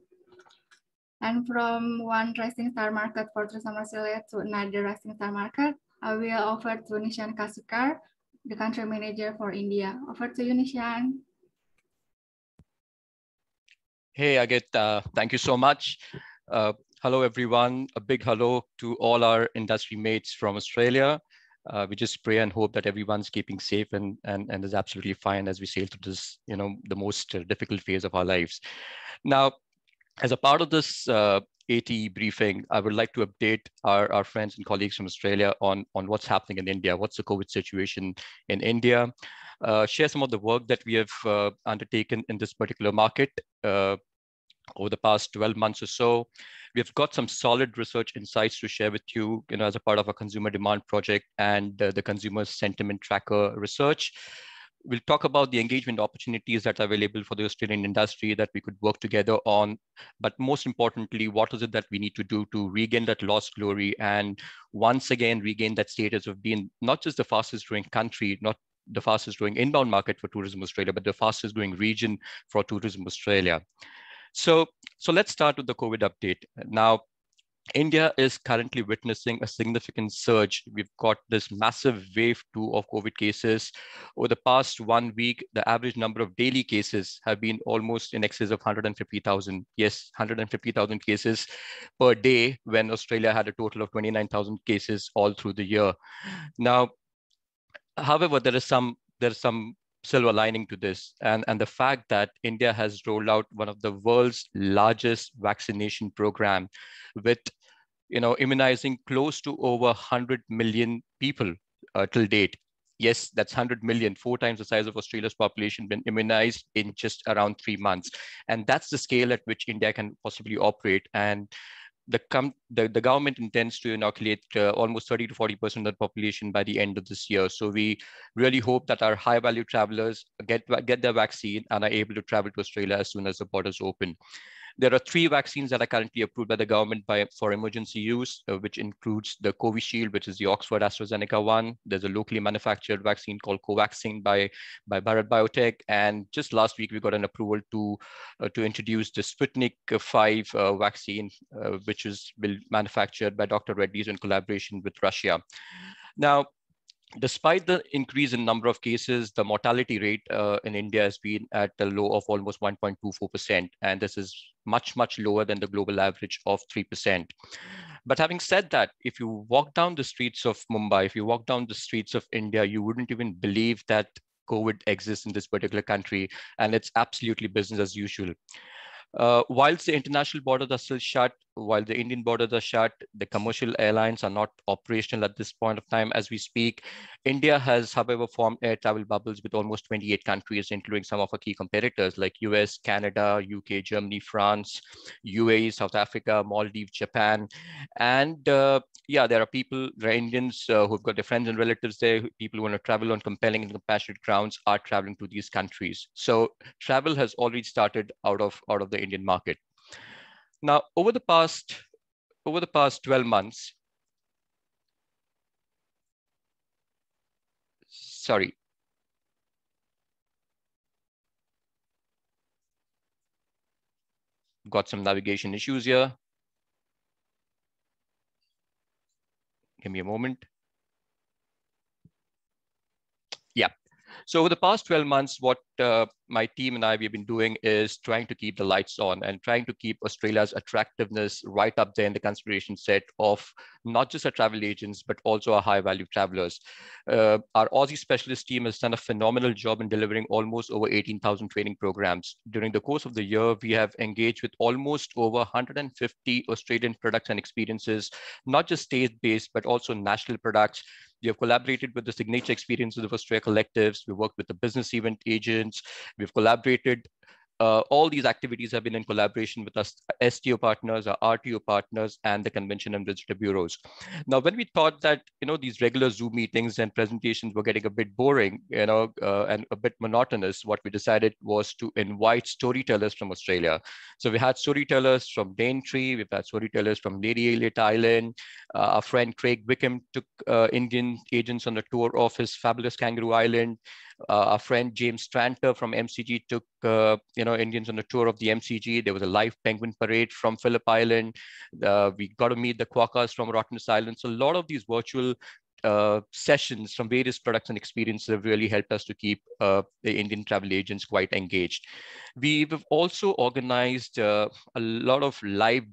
And from one rising star market for Tourism Australia to another rising star market, I will offer to Nishan Kasukar, the country manager for India. Over to you, Nishan. Hey, Agit, thank you so much. Hello, everyone. A big hello to all our industry mates from Australia. We just pray and hope that everyone's keeping safe and is absolutely fine as we sail through this, the most difficult phase of our lives. Now, as a part of this ATE briefing, I would like to update our friends and colleagues from Australia on what's happening in India, what's the COVID situation in India, share some of the work that we have undertaken in this particular market over the past 12 months or so. We've got some solid research insights to share with you, as a part of a consumer demand project and the consumer sentiment tracker research. We'll talk about the engagement opportunities that are available for the Australian industry that we could work together on. But most importantly, what is it that we need to do to regain that lost glory and once again regain that status of being not just the fastest growing country, not the fastest growing inbound market for Tourism Australia, but the fastest growing region for Tourism Australia. So let's start with the COVID update. Now, India is currently witnessing a significant surge. We've got this massive wave 2 of COVID cases. Over the past 1 week, the average number of daily cases have been almost in excess of 150,000. Yes, 150,000 cases per day when Australia had a total of 29,000 cases all through the year. Now, however, there is some silver lining to this, and the fact that India has rolled out one of the world's largest vaccination program with immunizing close to over 100 million people till date. Yes, that's 100 million, 4 times the size of Australia's population been immunized in just around 3 months. And that's the scale at which India can possibly operate. And the government intends to inoculate almost 30 to 40% of the population by the end of this year. So we really hope that our high value travelers get their vaccine and are able to travel to Australia as soon as the borders open. There are 3 vaccines that are currently approved by the government for emergency use, which includes the Covishield, which is the Oxford AstraZeneca one. There's a locally manufactured vaccine called Covaxin by Bharat Biotech. And just last week, we got an approval to introduce the Sputnik 5 vaccine, which is manufactured by Dr. Reddy's in collaboration with Russia. Now, despite the increase in number of cases, the mortality rate in India has been at a low of almost 1.24%. And this is much, much lower than the global average of 3%. But having said that, if you walk down the streets of Mumbai, if you walk down the streets of India, you wouldn't even believe that COVID exists in this particular country. And it's absolutely business as usual. Whilst the international borders are still shut, while the Indian borders are shut, the commercial airlines are not operational at this point of time as we speak. India has, however, formed air travel bubbles with almost 28 countries, including some of our key competitors like US, Canada, UK, Germany, France, UAE, South Africa, Maldives, Japan. And yeah, there are Indians who've got their friends and relatives there, people who want to travel on compelling and compassionate grounds are traveling to these countries. So travel has already started out of the Indian market. Now, over the past 12 months, sorry. Got some navigation issues here. Give me a moment. Yeah. So over the past 12 months, what my team and I, we've been doing is trying to keep the lights on and trying to keep Australia's attractiveness right up there in the consideration set of not just our travel agents, but also our high value travelers. Our Aussie specialist team has done a phenomenal job in delivering almost over 18,000 training programs. During the course of the year, we have engaged with almost over 150 Australian products and experiences, not just state-based, but also national products. We have collaborated with the signature experiences of Australia collectives. We worked with the business event agents. We've collaborated. All these activities have been in collaboration with our STO partners, our RTO partners, and the convention and visitor bureaus. Now, when we thought that these regular Zoom meetings and presentations were getting a bit boring, and a bit monotonous, what we decided was to invite storytellers from Australia. So we had storytellers from Daintree, we've had storytellers from Lady Elliot Island. Our friend Craig Wickham took Indian agents on a tour of his fabulous Kangaroo Island. Our friend James Tranter from MCG took Indians on a tour of the MCG. There was a live penguin parade from Phillip Island. We got to meet the quokkas from Rottnest Island. So a lot of these virtual sessions from various products and experiences have really helped us to keep the Indian travel agents quite engaged. We've also organized a lot of live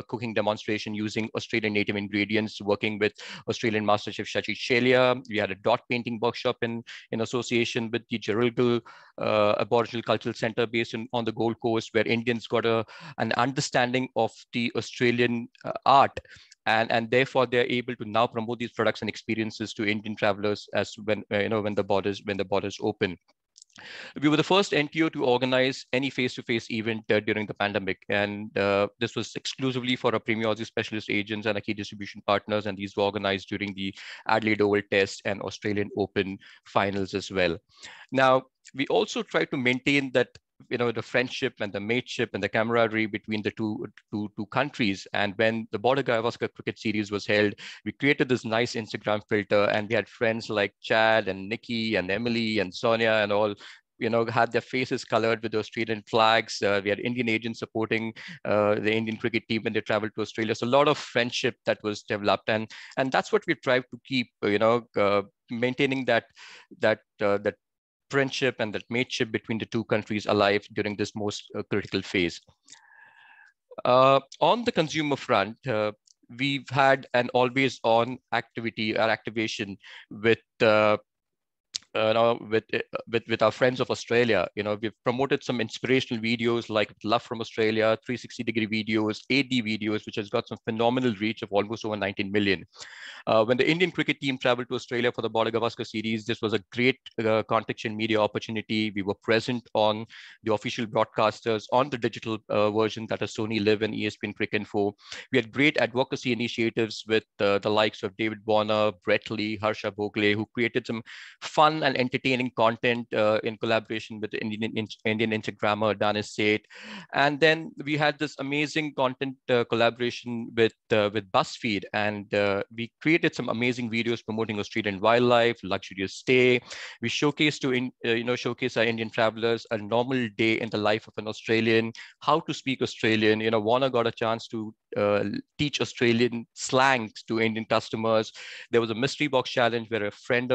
cooking demonstration using Australian native ingredients, working with Australian Master Chef Shachi Shelia. We had a dot painting workshop in association with the Jerilgal Aboriginal Cultural Center based on the Gold Coast, where Indians got an understanding of the Australian art. And therefore, they're able to now promote these products and experiences to Indian travelers as when the borders open. We were the first NTO to organize any face-to-face event during the pandemic. And this was exclusively for our Premier Aussie specialist agents and our key distribution partners. And these were organized during the Adelaide Oval Test and Australian Open finals as well. Now, we also try to maintain that the friendship and the mateship and the camaraderie between the two countries. And when the Border Gavaskar cricket series was held, we created this nice Instagram filter, and we had friends like Chad and Nikki and Emily and Sonia and all had their faces colored with the Australian flags. We had Indian agents supporting the Indian cricket team when they traveled to Australia. So a lot of friendship that was developed, and that's what we tried to keep, maintaining that friendship and that mateship between the two countries alive during this most critical phase. On the consumer front, we've had an always-on activity or activation with with our friends of Australia. We've promoted some inspirational videos like Love from Australia, 360-degree videos, 8D videos, which has got some phenomenal reach of almost over 19 million. When the Indian cricket team traveled to Australia for the Border Gavaskar series, this was a great contextual media opportunity. We were present on the official broadcasters on the digital version, that is Sony Live and ESPN Cricket Info. We had great advocacy initiatives with the likes of David Warner, Brett Lee, Harsha Bogle, who created some fun fun and entertaining content in collaboration with the Indian Instagrammer Danis Seth. And then we had this amazing content collaboration with BuzzFeed, and we created some amazing videos promoting Australian wildlife, luxurious stay. We showcased showcase our Indian travelers a normal day in the life of an Australian, how to speak Australian. Warner got a chance to teach Australian slangs to Indian customers. There was a mystery box challenge where a friend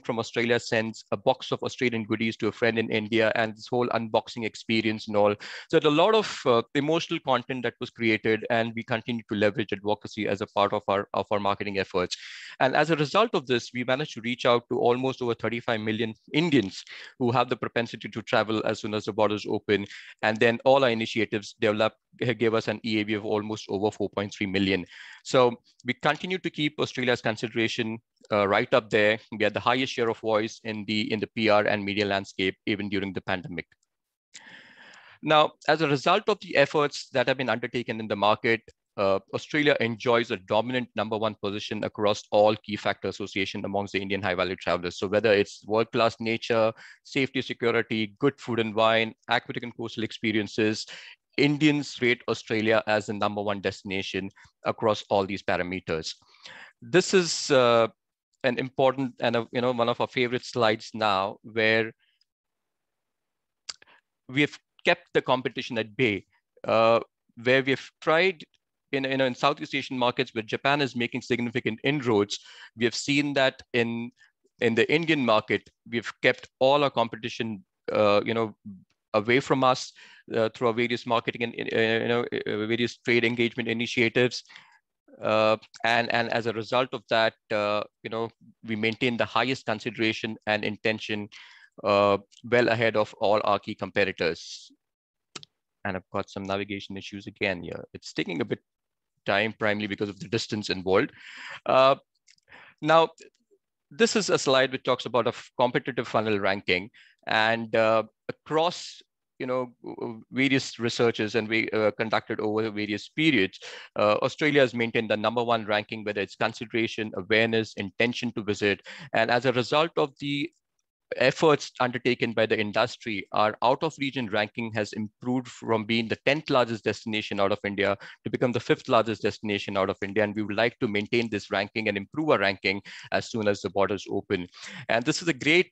from Australia sends a box of Australian goodies to a friend in India, and this whole unboxing experience and all. So a lot of emotional content that was created, and we continue to leverage advocacy as a part of our marketing efforts. And as a result of this, we managed to reach out to almost over 35 million Indians who have the propensity to travel as soon as the borders open. And then all our initiatives gave us an EAV of almost over 4.3 million. So we continue to keep Australia's consideration right up there. We had the highest share of voice in the PR and media landscape, even during the pandemic. Now, as a result of the efforts that have been undertaken in the market, Australia enjoys a dominant #1 position across all key factor association amongst the Indian high-value travelers. So whether it's world-class nature, safety, security, good food and wine, aquatic and coastal experiences, Indians rate Australia as the #1 destination across all these parameters. This is an important and one of our favorite slides now, where we have kept the competition at bay, where we have tried in Southeast Asian markets where Japan is making significant inroads. We have seen that in the Indian market, we've kept all our competition, away from us through our various marketing and various trade engagement initiatives. And as a result of that, we maintain the highest consideration and intention well ahead of all our key competitors. And I've got some navigation issues again here. It's taking a bit time, primarily because of the distance involved. Now, this is a slide which talks about a competitive funnel ranking, and across various researches, and we conducted over various periods, Australia has maintained the #1 ranking, whether it's consideration, awareness, intention to visit. And as a result of the efforts undertaken by the industry, our out-of-region ranking has improved from being the 10th largest destination out of India to become the 5th largest destination out of India. And we would like to maintain this ranking and improve our ranking as soon as the borders open. And this is a great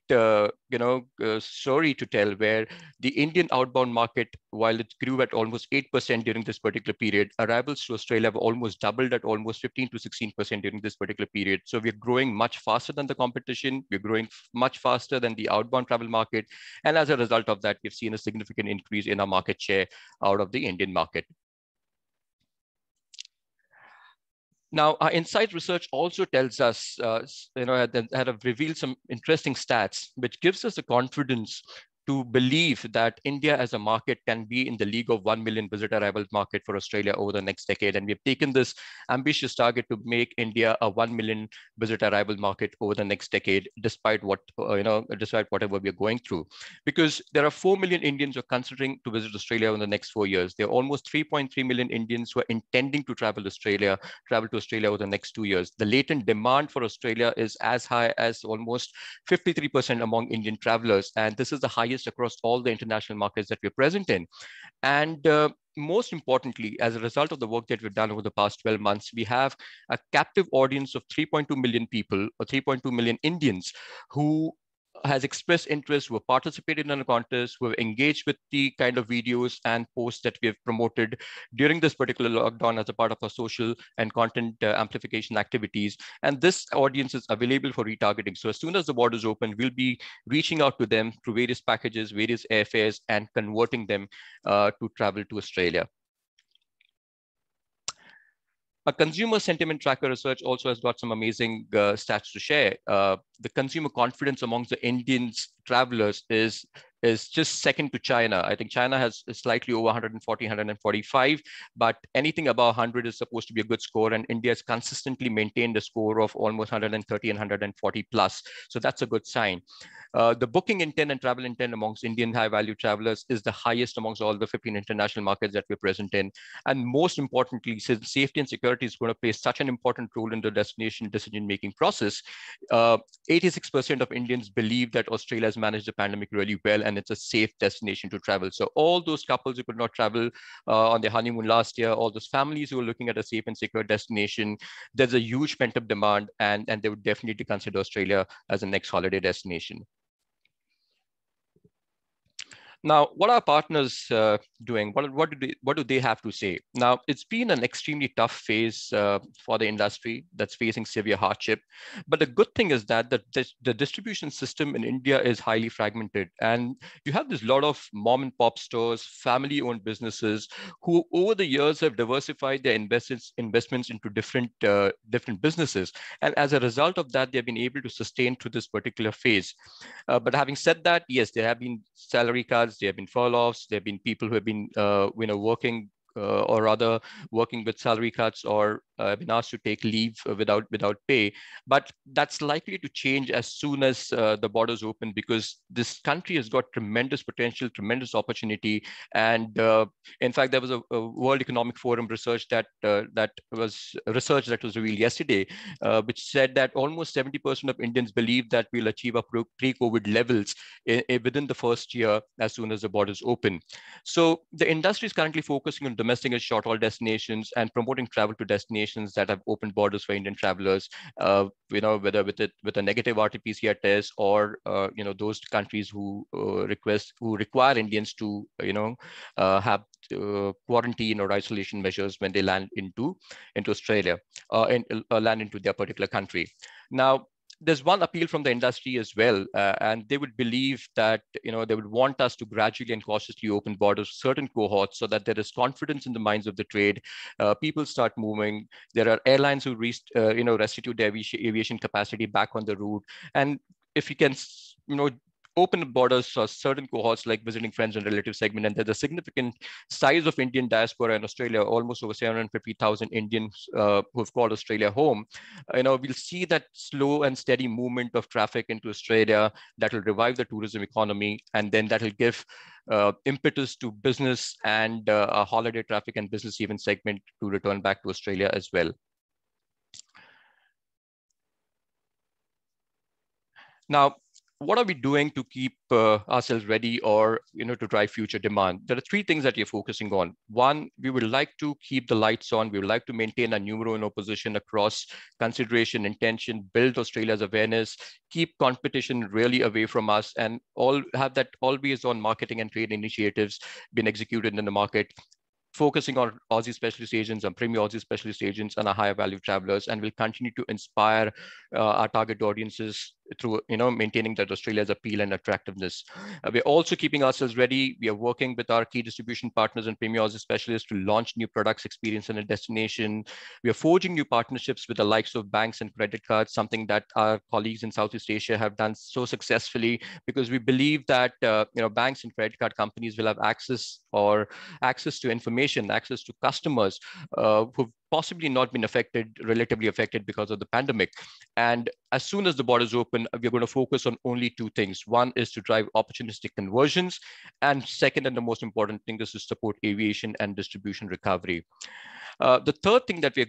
story to tell, where the Indian outbound market, while it grew at almost 8% during this particular period, arrivals to Australia have almost doubled at almost 15 to 16% during this particular period. So we're growing much faster than the competition. We're growing much faster than the outbound travel market. And as a result of that, we've seen a significant increase in our market share out of the Indian market. Now, our insight research also tells us, have revealed some interesting stats, which gives us the confidence to believe that India as a market can be in the league of 1 million visit arrival market for Australia over the next decade. And we've taken this ambitious target to make India a 1 million visit arrival market over the next decade, despite whatever we're going through. Because there are 4 million Indians who are considering to visit Australia in the next 4 years. There are almost 3.3 million Indians who are intending to travel to Australia over the next 2 years. The latent demand for Australia is as high as almost 53% among Indian travelers. And this is the highest across all the international markets that we're present in. And most importantly, as a result of the work that we've done over the past 12 months, we have a captive audience of 3.2 million people, or 3.2 million Indians, who has expressed interest, who have participated in a contest, who have engaged with the kind of videos and posts that we have promoted during this particular lockdown as a part of our social and content amplification activities. And this audience is available for retargeting. So as soon as the borders open, we'll be reaching out to them through various packages, various airfares, and converting them to travel to Australia. A consumer sentiment tracker research also has got some amazing stats to share. The consumer confidence amongst the Indian travelers is just second to China. I think China has slightly over 140, 145, but anything above 100 is supposed to be a good score. And India has consistently maintained a score of almost 130 and 140 plus. So that's a good sign. The booking intent and travel intent amongst Indian high-value travelers is the highest amongst all the 15 international markets that we're present in. And most importantly, since safety and security is going to play such an important role in the destination decision-making process, 86% of Indians believe that Australia has managed the pandemic really well and it's a safe destination to travel. So all those couples who could not travel on their honeymoon last year, all those families who are looking at a safe and secure destination, there's a huge pent-up demand, and they would definitely consider Australia as a next holiday destination. Now, what are partners doing? What do they have to say? Now, it's been an extremely tough phase for the industry that's facing severe hardship. But the good thing is that the distribution system in India is highly fragmented. And you have this lot of mom and pop stores, family-owned businesses who over the years have diversified their investments into different businesses. And as a result of that, they've been able to sustain through this particular phase. But having said that, yes, there have been salary cuts, there have been furloughs, there have been people who have been working or rather working with salary cuts or been asked to take leave without pay. But that's likely to change as soon as the borders open, because this country has got tremendous potential, tremendous opportunity. And in fact, there was a World Economic Forum research that was revealed yesterday, which said that almost 70% of Indians believe that we'll achieve our pre-COVID levels within the first year as soon as the borders open. So the industry is currently focusing on domestic and short-haul destinations and promoting travel to destinations that have opened borders for Indian travelers, whether with a negative RT-PCR test or those countries who require Indians to have quarantine or isolation measures when they land into Australia and land into their particular country. Now, there's one appeal from the industry as well, and they would believe that they would want us to gradually and cautiously open borders to certain cohorts so that there is confidence in the minds of the trade. People start moving. There are airlines who restitute their aviation capacity back on the route, and if you can open borders for certain cohorts like visiting friends and relative segment, and there's a significant size of Indian diaspora in Australia, almost over 750,000 Indians who've called Australia home. We'll see that slow and steady movement of traffic into Australia that will revive the tourism economy, and then that will give impetus to business and a holiday traffic and business event segment to return back to Australia as well. Now, what are we doing to keep ourselves ready or to drive future demand? There are three things that you're focusing on. One, we would like to keep the lights on. We would like to maintain a numero uno position across consideration, intention, build Australia's awareness, keep competition really away from us, and have that always on marketing and trade initiatives being executed in the market, focusing on Aussie specialist agents and premier Aussie specialist agents and our higher value travelers, and will continue to inspire our target audiences through maintaining that Australia's appeal and attractiveness. We're also keeping ourselves ready. We are working with our key distribution partners and premier Aussie specialists to launch new products, experience, and a destination. We are forging new partnerships with the likes of banks and credit cards, something that our colleagues in Southeast Asia have done so successfully, because we believe that banks and credit card companies will have access to information, access to customers who've possibly not been relatively affected because of the pandemic. And as soon as the borders open, we're going to focus on only two things. One is to drive opportunistic conversions, and second, and the most important thing, is to support aviation and distribution recovery. The third thing that we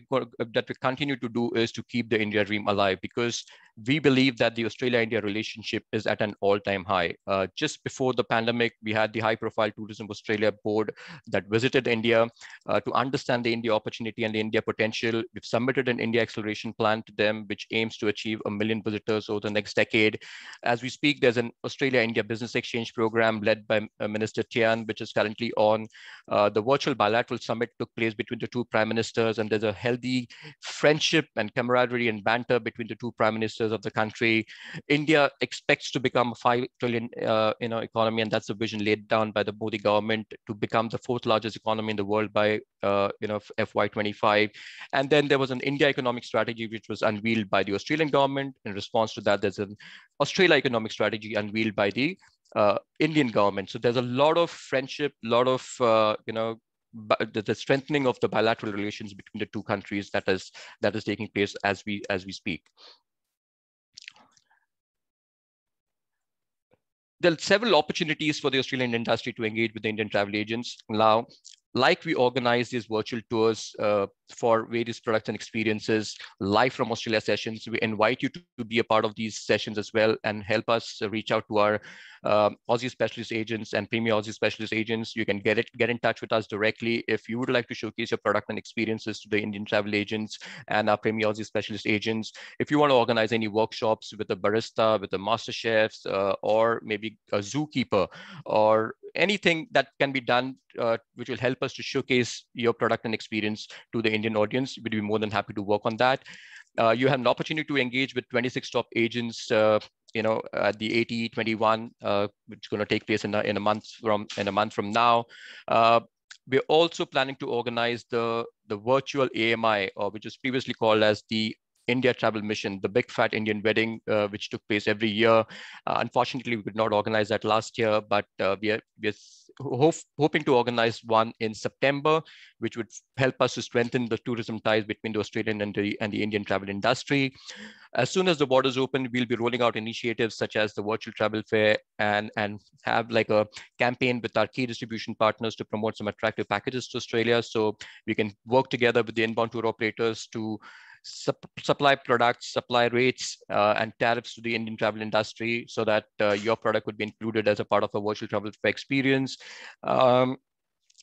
continue to do is to keep the India dream alive, because we believe that the Australia-India relationship is at an all-time high. Just before the pandemic, we had the high-profile Tourism Australia board that visited India to understand the India opportunity and the India potential. We've submitted an India acceleration plan to them, which aims to achieve 1 million visitors over the next decade. As we speak, there's an Australia-India business exchange program led by Minister Tian, which is currently on. The virtual bilateral summit took place between the two prime ministers, and there's a healthy friendship and camaraderie and banter between the two prime ministers of the country. India expects to become a 5 trillion economy, and that's a vision laid down by the Modi government to become the 4th largest economy in the world by FY25. And then there was an India economic strategy which was unveiled by the Australian government. In response to that, there's an Australia economic strategy unveiled by the Indian government. So there's a lot of friendship, a lot of the strengthening of the bilateral relations between the two countries that is taking place as we speak. there are several opportunities for the Australian industry to engage with the Indian travel agents. Now, like we organize these virtual tours for various products and experiences live from Australia sessions, we invite you to be a part of these sessions as well and help us reach out to our Aussie specialist agents and Premier Aussie specialist agents. You can get in touch with us directly if you would like to showcase your product and experiences to the Indian travel agents and our Premier Aussie specialist agents. If you want to organize any workshops with a barista, with the master chefs, or maybe a zookeeper, or anything that can be done which will help us to showcase your product and experience to the Indian audience, we'd be more than happy to work on that. You have an opportunity to engage with 26 top agents, at the ATE 21, which is going to take place in a month from now. We're also planning to organize the virtual AMI, or which is previously called as the India Travel Mission, the big fat Indian wedding, which took place every year. Unfortunately, we could not organize that last year, but we're hoping to organize one in September, which would help us to strengthen the tourism ties between the Australian and the Indian travel industry. As soon as the borders open, we'll be rolling out initiatives such as the virtual travel fair and have like a campaign with our key distribution partners to promote some attractive packages to Australia. So we can work together with the inbound tour operators to supply products, supply rates, and tariffs to the Indian travel industry so that your product would be included as a part of a virtual travel fair experience.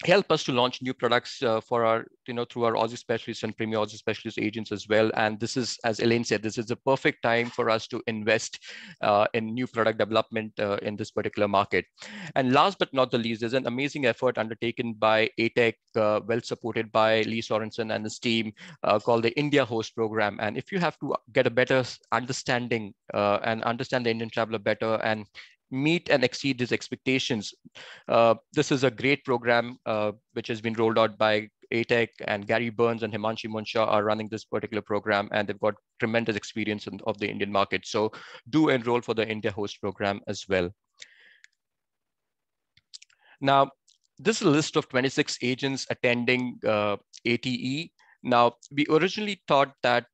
Help us to launch new products for our, through our Aussie specialists and Premier Aussie specialist agents as well. And this is, as Elaine said, this is the perfect time for us to invest in new product development in this particular market. And last but not the least, there's an amazing effort undertaken by ATEC, well supported by Lee Sorensen and his team, called the India Host Program. And if you have to get a better understanding and understand the Indian traveler better and meet and exceed his expectations, this is a great program which has been rolled out by ATEC, and Gary Burns and Himanshi Munsha are running this particular program, and they've got tremendous experience of the Indian market. So do enroll for the India Host Program as well. Now, this is a list of 26 agents attending ATE. Now, we originally thought that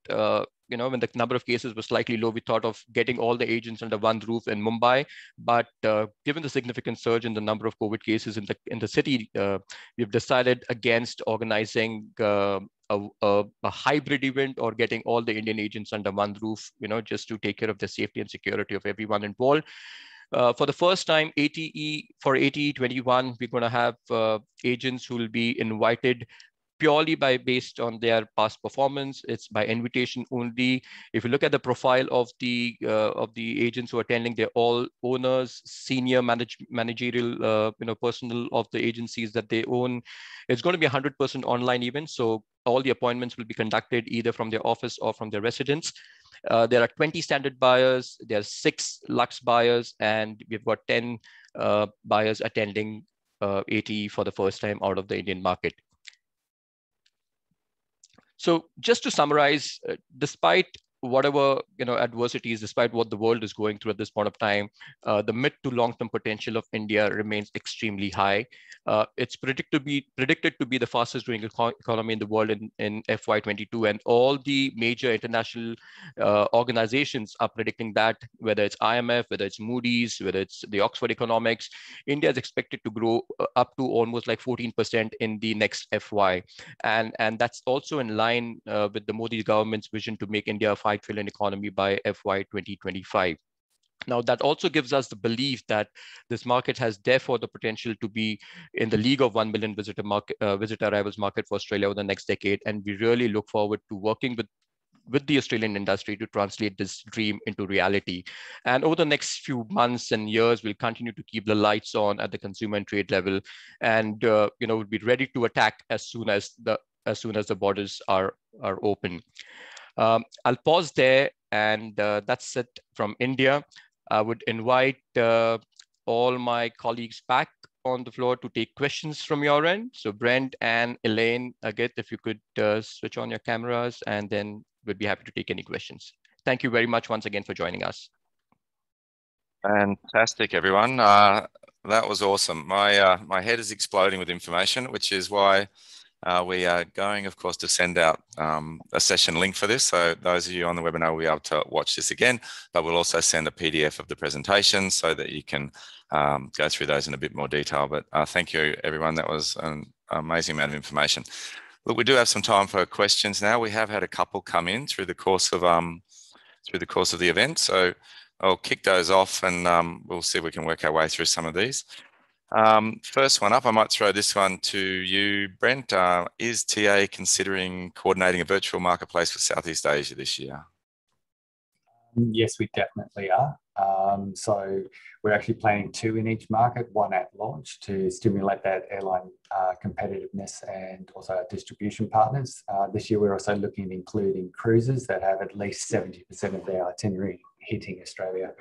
when the number of cases was slightly low, we thought of getting all the agents under one roof in Mumbai. But given the significant surge in the number of COVID cases in the city, we've decided against organizing a hybrid event or getting all the Indian agents under one roof, just to take care of the safety and security of everyone involved. For the first time, for ATE 21, we're going to have agents who will be invited purely based on their past performance. It's by invitation only. If you look at the profile of the agents who are attending, they're all owners, senior managerial personnel of the agencies that they own. It's going to be 100% online event, so all the appointments will be conducted either from their office or from their residence. There are 20 standard buyers, there are 6 Lux buyers, and we've got 10 buyers attending ATE for the first time out of the Indian market. So just to summarize, despite whatever adversities, despite what the world is going through at this point of time, the mid to long-term potential of India remains extremely high. It's predicted to be the fastest growing economy in the world in FY22, and all the major international organizations are predicting that, whether it's IMF, whether it's Moody's, whether it's the Oxford Economics, India is expected to grow up to almost like 14% in the next FY. And that's also in line with the Modi government's vision to make India a 5 trillion economy by FY 2025. Now, that also gives us the belief that this market has therefore the potential to be in the league of 1 million visitor arrivals market for Australia over the next decade. And we really look forward to working with the Australian industry to translate this dream into reality. And over the next few months and years, we'll continue to keep the lights on at the consumer and trade level, and we'll be ready to attack as soon as the borders are open. I'll pause there, and that's it from India. I would invite all my colleagues back on the floor to take questions from your end. So Brent and Elaine, Agit, if you could switch on your cameras, and then we'd be happy to take any questions. Thank you very much once again for joining us. Fantastic, everyone. That was awesome. My head is exploding with information, which is why We are going, of course, to send out a session link for this. So those of you on the webinar will be able to watch this again, but we'll also send a PDF of the presentation so that you can go through those in a bit more detail. But thank you, everyone. That was an amazing amount of information. Look, we do have some time for questions now. We have had a couple come in through the course of the event. So I'll kick those off and we'll see if we can work our way through some of these. First one up, I might throw this one to you, Brent. Is TA considering coordinating a virtual marketplace for Southeast Asia this year? Yes, we definitely are. So we're actually planning 2 in each market, 1 at launch to stimulate that airline competitiveness and also our distribution partners. This year, we're also looking at including cruises that have at least 70% of their itinerary hitting Australia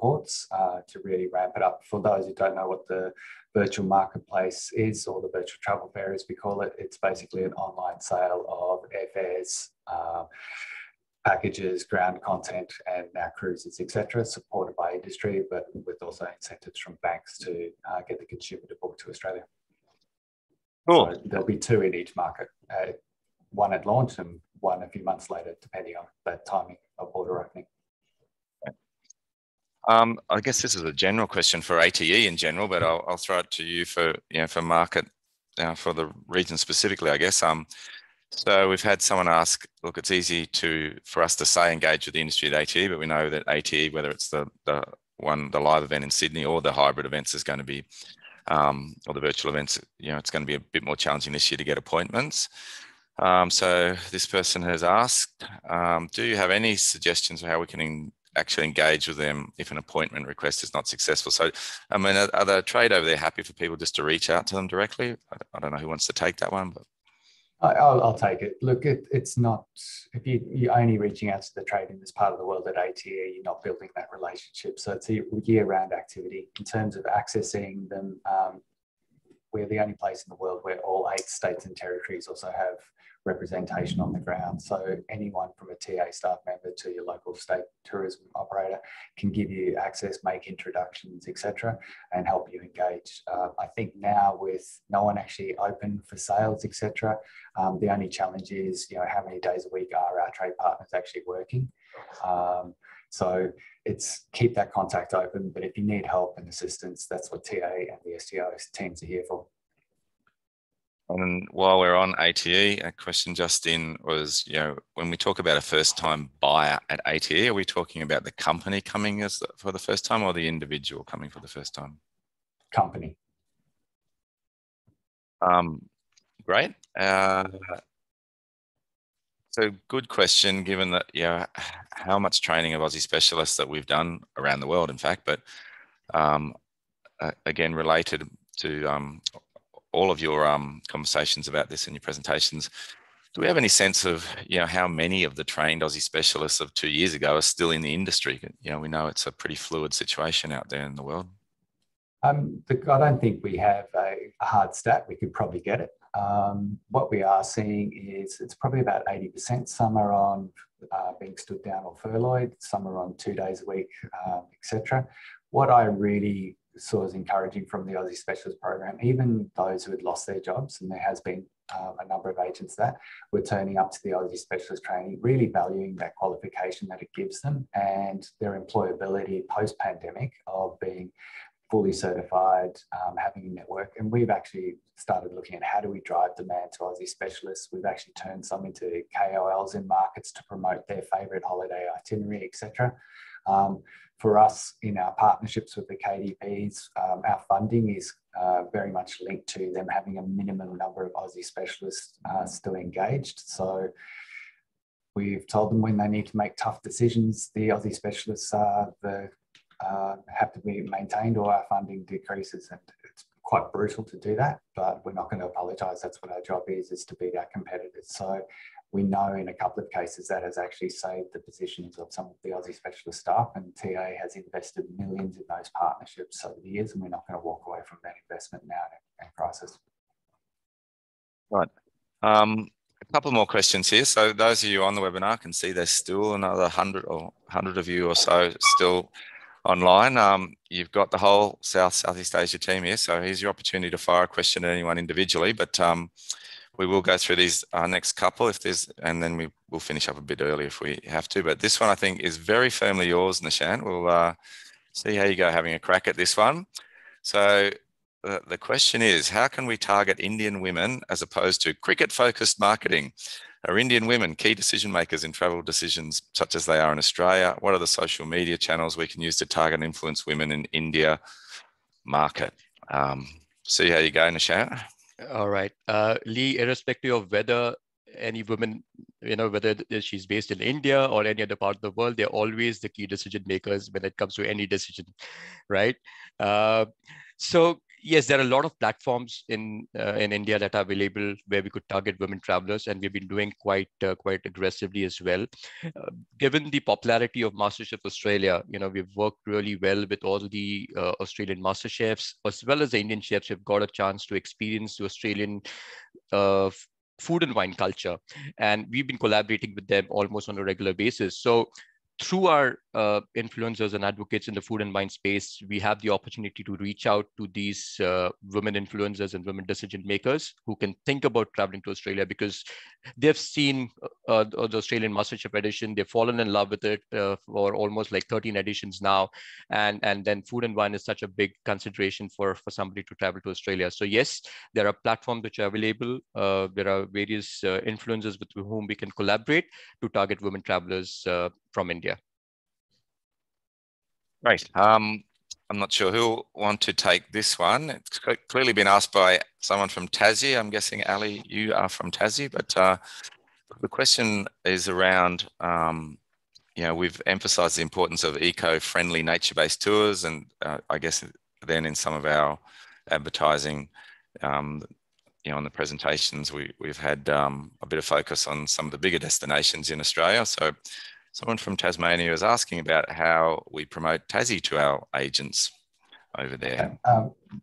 ports to really ramp it up. For those who don't know what the virtual marketplace is, or the virtual travel fair as we call it, it's basically an online sale of airfares, packages, ground content, and now cruises, etc., supported by industry, but with also incentives from banks to get the consumer to book to Australia. Cool. So there'll be 2 in each market, 1 at launch and 1 a few months later, depending on the timing of border opening. I guess this is a general question for ATE in general, but I'll throw it to you for market, for the region specifically, I guess. So we've had someone ask, look, it's easy for us to say engage with the industry at ATE, but we know that ATE, whether it's the live event in Sydney or the hybrid events, is going to be, or the virtual events, it's going to be a bit more challenging this year to get appointments. So this person has asked, do you have any suggestions of how we can actually engage with them if an appointment request is not successful? So, I mean, are the trade over there happy for people just to reach out to them directly? I don't know who wants to take that one, but I'll take it. Look, it's not, if you're only reaching out to the trade in this part of the world at ATE, you're not building that relationship. So it's a year-round activity. In terms of accessing them, we're the only place in the world where all 8 states and territories also have representation on the ground. So anyone from a TA staff member to your local state tourism operator can give you access, make introductions, etc., and help you engage. I think now with no one actually open for sales, etc., the only challenge is, how many days a week are our trade partners actually working? So it's keep that contact open, but if you need help and assistance, that's what TA and the STO teams are here for. And while we're on ATE, a question just in was, when we talk about a first-time buyer at ATE, are we talking about the company coming for the first time or the individual coming for the first time? Company. Great. So good question, given that, how much training of Aussie specialists that we've done around the world, in fact, but again, related to all of your conversations about this in your presentations, do we have any sense of, how many of the trained Aussie specialists of 2 years ago are still in the industry? We know it's a pretty fluid situation out there in the world. I don't think we have a hard stat. We could probably get it. What we are seeing is it's probably about 80%. Some are on being stood down or furloughed. Some are on 2 days a week, etc. What I really saw as encouraging from the Aussie Specialist Program, even those who had lost their jobs, and there has been a number of agents that were turning up to the Aussie Specialist training, really valuing that qualification that it gives them and their employability post-pandemic of being fully certified, having a network. And we've actually started looking at how do we drive demand to Aussie specialists. We've actually turned some into KOLs in markets to promote their favourite holiday itinerary, etc. For us, in our partnerships with the KDPs, our funding is very much linked to them having a minimum number of Aussie specialists still engaged. So we've told them when they need to make tough decisions, the Aussie specialists have to be maintained or our funding decreases. And it's quite brutal to do that, but we're not going to apologise. That's what our job is to beat our competitors. So we know in a couple of cases that has actually saved the positions of some of the Aussie specialist staff, and TA has invested millions in those partnerships over the years, and we're not going to walk away from that investment now in crisis. Right. A couple more questions here. So those of you on the webinar can see there's still another 100 of you or so still online. You've got the whole Southeast Asia team here, so here's your opportunity to fire a question at anyone individually, but we will go through these next couple if there's, and then we will finish up a bit early if we have to. But this one I think is very firmly yours, Nishan. We'll see how you go having a crack at this one. So the question is, how can we target Indian women as opposed to cricket-focused marketing? Are Indian women key decision makers in travel decisions such as they are in Australia? What are the social media channels we can use to target and influence women in India market? See how you go, Nishan. All right, Lee, irrespective of whether any woman, whether she's based in India or any other part of the world, they're always the key decision makers when it comes to any decision, right? So yes, there are a lot of platforms in India that are available where we could target women travelers, and we've been doing quite aggressively as well. Given the popularity of MasterChef Australia, we've worked really well with all the Australian master chefs as well as the Indian chefs who've got a chance to experience the Australian food and wine culture, and we've been collaborating with them almost on a regular basis. So through our influencers and advocates in the food and wine space, we have the opportunity to reach out to these women influencers and women decision makers who can think about traveling to Australia because they've seen the Australian MasterChef edition. They've fallen in love with it for almost like 13 editions now. And then food and wine is such a big consideration for somebody to travel to Australia. So yes, there are platforms which are available. There are various influencers with whom we can collaborate to target women travelers from India. Great. I'm not sure who'll want to take this one. It's clearly been asked by someone from Tassie. I'm guessing, Ali, you are from Tassie, but the question is around, we've emphasized the importance of eco-friendly nature-based tours, and I guess then in some of our advertising, on the presentations, we've had a bit of focus on some of the bigger destinations in Australia. So someone from Tasmania is asking about how we promote Tassie to our agents over there.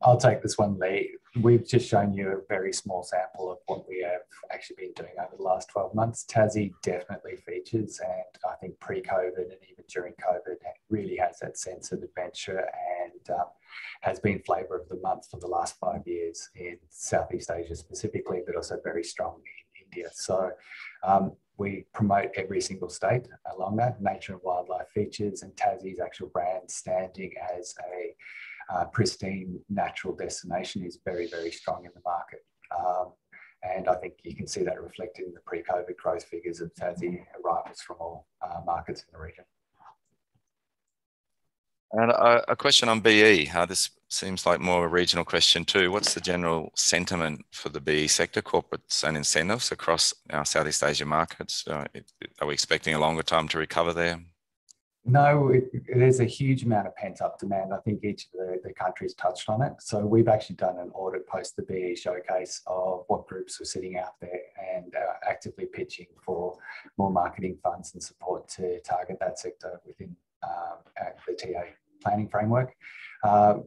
I'll take this one, Lee. We've just shown you a very small sample of what we have actually been doing over the last 12 months. Tassie definitely features, and I think pre-COVID and even during COVID really has that sense of adventure and has been flavour of the month for the last 5 years in Southeast Asia specifically, but also very strong in India. So we promote every single state along that, nature and wildlife features, and Tassie's actual brand standing as a pristine natural destination is very, very strong in the market. And I think you can see that reflected in the pre-COVID growth figures of Tassie arrivals from all markets in the region. And a question on BE. This seems like more of a regional question too. What's the general sentiment for the BE sector, corporates and incentives across our Southeast Asia markets? Are we expecting a longer time to recover there? No, there's a huge amount of pent-up demand. I think each of the countries touched on it. So we've actually done an audit post the BE showcase of what groups were sitting out there and actively pitching for more marketing funds and support to target that sector within the TA planning framework.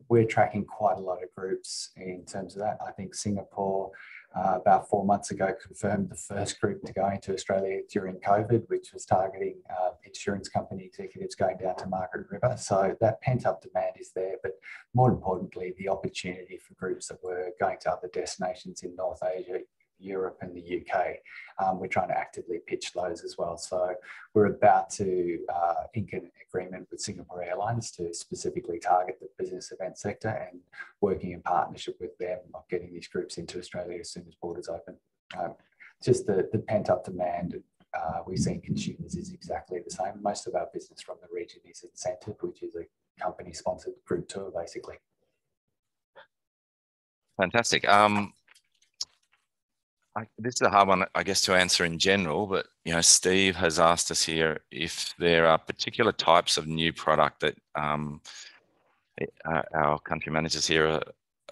We're tracking quite a lot of groups in terms of that. I think Singapore about 4 months ago confirmed the first group to go into Australia during COVID, which was targeting insurance company executives going down to Margaret River. So that pent-up demand is there, but more importantly, the opportunity for groups that were going to other destinations in North Asia, Europe and the UK. We're trying to actively pitch those as well. So we're about to ink an agreement with Singapore Airlines to specifically target the business event sector and working in partnership with them of getting these groups into Australia as soon as borders open. Just the pent-up demand we see in consumers is exactly the same. Most of our business from the region is incentive, which is a company-sponsored group tour, basically. Fantastic. This is a hard one, I guess, to answer in general, but Steve has asked us here if there are particular types of new product that our country managers here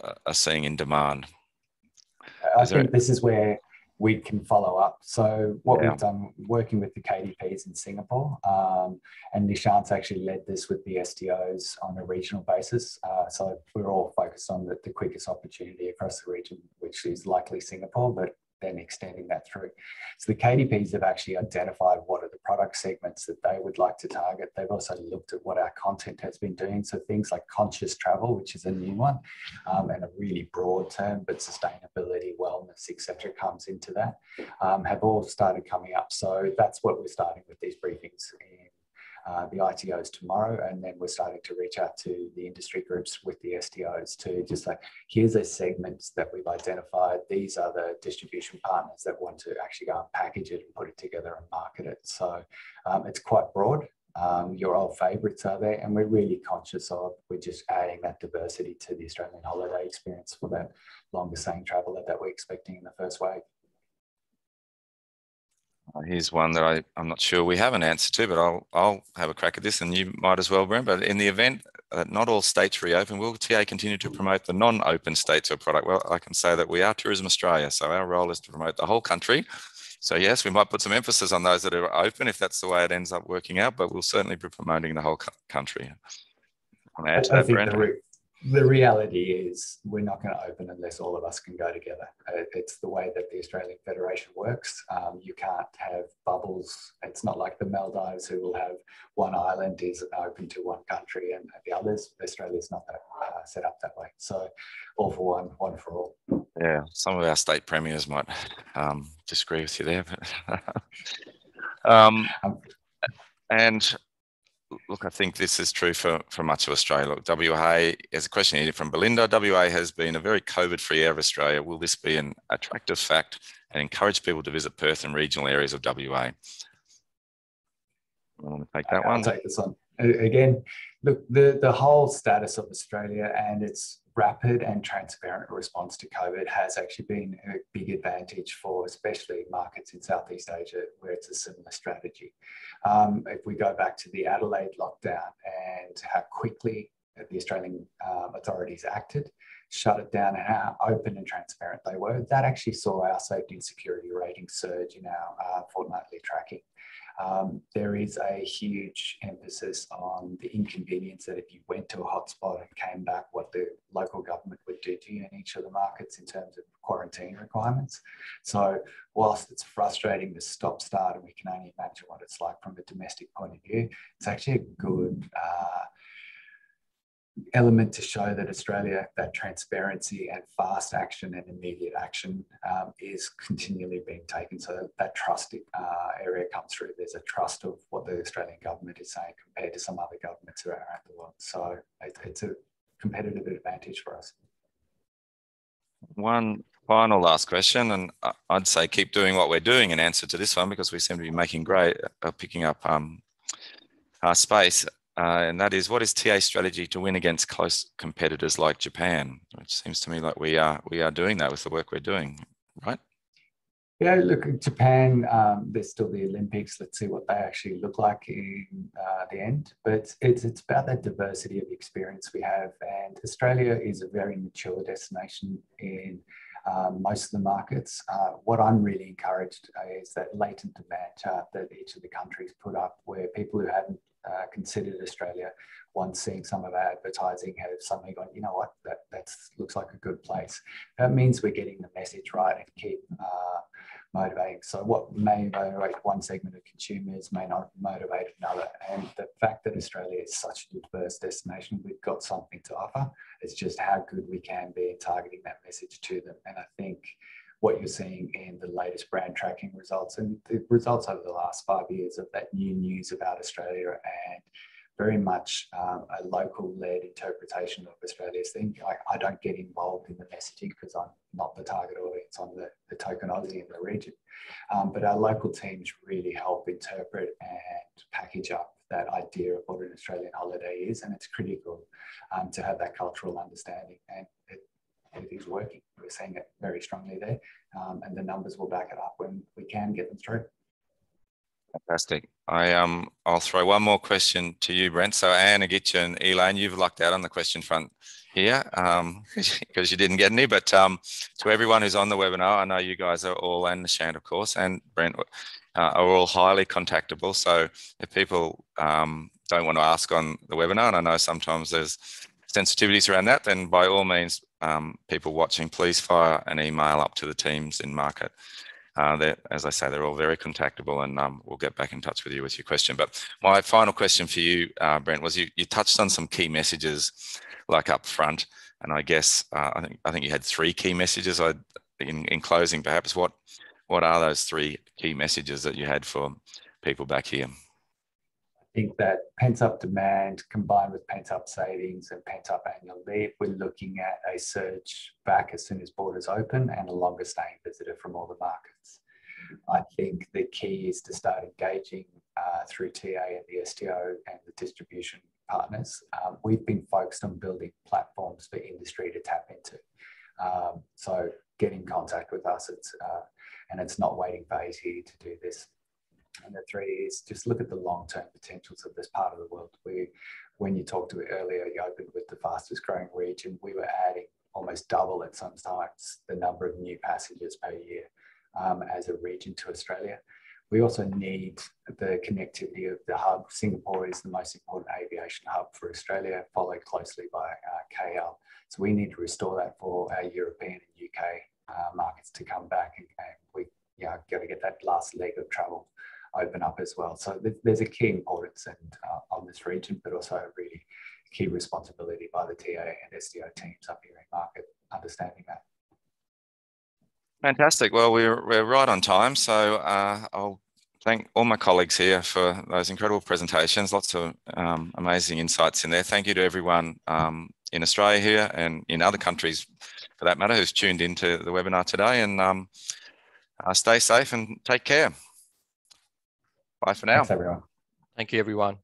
are seeing in demand. I think this is where we can follow up. So what we've done, working with the KDPs in Singapore, and Nishant's actually led this with the STOs on a regional basis. So we're all focused on the quickest opportunity across the region, which is likely Singapore, but then extending that through. So the KDPs have actually identified what are the product product segments that they would like to target. They've also looked at what our content has been doing. So things like conscious travel, which is a new one, and a really broad term, but sustainability, wellness, etc., comes into that, have all started coming up. So that's what we're starting with these briefings in the ITOs tomorrow, and then we're starting to reach out to the industry groups with the STOs to just like, here's a segment that we've identified. These are the distribution partners that want to actually go and package it and put it together and market it. So it's quite broad. Your old favourites are there, and we're really conscious of, we're just adding that diversity to the Australian holiday experience for that longer staying traveller that we're expecting in the first wave. Here's one that I'm not sure we have an answer to, but I'll have a crack at this, and you might as well, Brent. But in the event that not all states reopen, will TA continue to promote the non-open states of product? Well, I can say that we are Tourism Australia, so our role is to promote the whole country. So yes, we might put some emphasis on those that are open if that's the way it ends up working out, but we'll certainly be promoting the whole country. I think the reality is we're not going to open unless all of us can go together. It's the way that the Australian Federation works. You can't have bubbles. It's not like the Maldives, who will have one island is open to one country and the others. Australia's not that set up that way. So all for one, one for all. Yeah, some of our state premiers might disagree with you there. And look, I think this is true for much of Australia. Look, WA, there's a question here from Belinda. WA has been a very COVID-free area of Australia. Will this be an attractive fact and encourage people to visit Perth and regional areas of WA? I want to take that one. I'll take this one. Again, look, the whole status of Australia and its rapid and transparent response to COVID has actually been a big advantage for especially markets in Southeast Asia, where it's a similar strategy. If we go back to the Adelaide lockdown and how quickly the Australian authorities acted, shut it down, and how open and transparent they were, that actually saw our safety and security rating surge in our fortnightly tracking. There is a huge emphasis on the inconvenience that if you went to a hotspot and came back, what the local government would do to you in each of the markets in terms of quarantine requirements. So whilst it's frustrating to stop start, and we can only imagine what it's like from a domestic point of view, it's actually a good element to show that Australia, that transparency and fast action and immediate action is continually being taken. So that trust area comes through. There's a trust of what the Australian government is saying compared to some other governments around the world. So it's a competitive advantage for us. One final last question, and I'd say keep doing what we're doing in answer to this one, because we seem to be making great, picking up our space. And that is, what is TA's strategy to win against close competitors like Japan? Which seems to me like we are doing that with the work we're doing, right? Yeah, look, Japan, there's still the Olympics. Let's see what they actually look like in the end. But it's about that diversity of experience we have. And Australia is a very mature destination in most of the markets. What I'm really encouraged is that latent demand chart that each of the countries put up, where people who hadn't considered Australia, once seeing some of our advertising, have suddenly gone, you know what, that looks like a good place. That means we're getting the message right and keep motivating. So what may motivate one segment of consumers may not motivate another. And the fact that Australia is such a diverse destination, we've got something to offer. It's just how good we can be in targeting that message to them. And I think what you're seeing in the latest brand tracking results and the results over the last 5 years of that new news about Australia, and very much a local-led interpretation of Australia's thing. I don't get involved in the messaging because I'm not the target audience. I'm the token Aussie in the region. But our local teams really help interpret and package up that idea of what an Australian holiday is, and it's critical to have that cultural understanding. And it is working. We're seeing it very strongly there, and the numbers will back it up when we can get them through. Fantastic. I'll throw one more question to you, Brent. So Anne, Agitcha and Elaine, you've lucked out on the question front here because you didn't get any. But to everyone who's on the webinar, I know you guys are all, and Nishant, of course, and Brent are all highly contactable. So if people don't want to ask on the webinar, and I know sometimes there's sensitivities around that, then by all means, people watching, please fire an email up to the teams in market. As I say, they're all very contactable, and we'll get back in touch with you with your question. But my final question for you, Brent, was you touched on some key messages like up front, and I guess I think you had 3 key messages. In closing, perhaps what are those 3 key messages that you had for people back here? I think that pent-up demand combined with pent-up savings and pent-up annual leave, we're looking at a surge back as soon as borders open and a longer staying visitor from all the markets. I think the key is to start engaging through TA and the STO and the distribution partners. We've been focused on building platforms for industry to tap into. So get in contact with us, and it's not waiting for ATE to do this. And the 3 is just look at the long-term potentials of this part of the world. When you talked to it earlier, you opened with the fastest growing region. We were adding almost double at some times the number of new passengers per year as a region to Australia. We also need the connectivity of the hub. Singapore is the most important aviation hub for Australia, followed closely by KL. So we need to restore that for our European and UK markets to come back, and we got to get that last leg of travel open up as well. So there's a key importance on this region, but also a really key responsibility by the TA and STO teams up here in market, understanding that. Fantastic. Well, we're right on time, so I'll thank all my colleagues here for those incredible presentations. Lots of amazing insights in there. Thank you to everyone in Australia here and in other countries, for that matter, who's tuned into the webinar today. And stay safe and take care. Bye for now. Thanks, everyone. Thank you, everyone.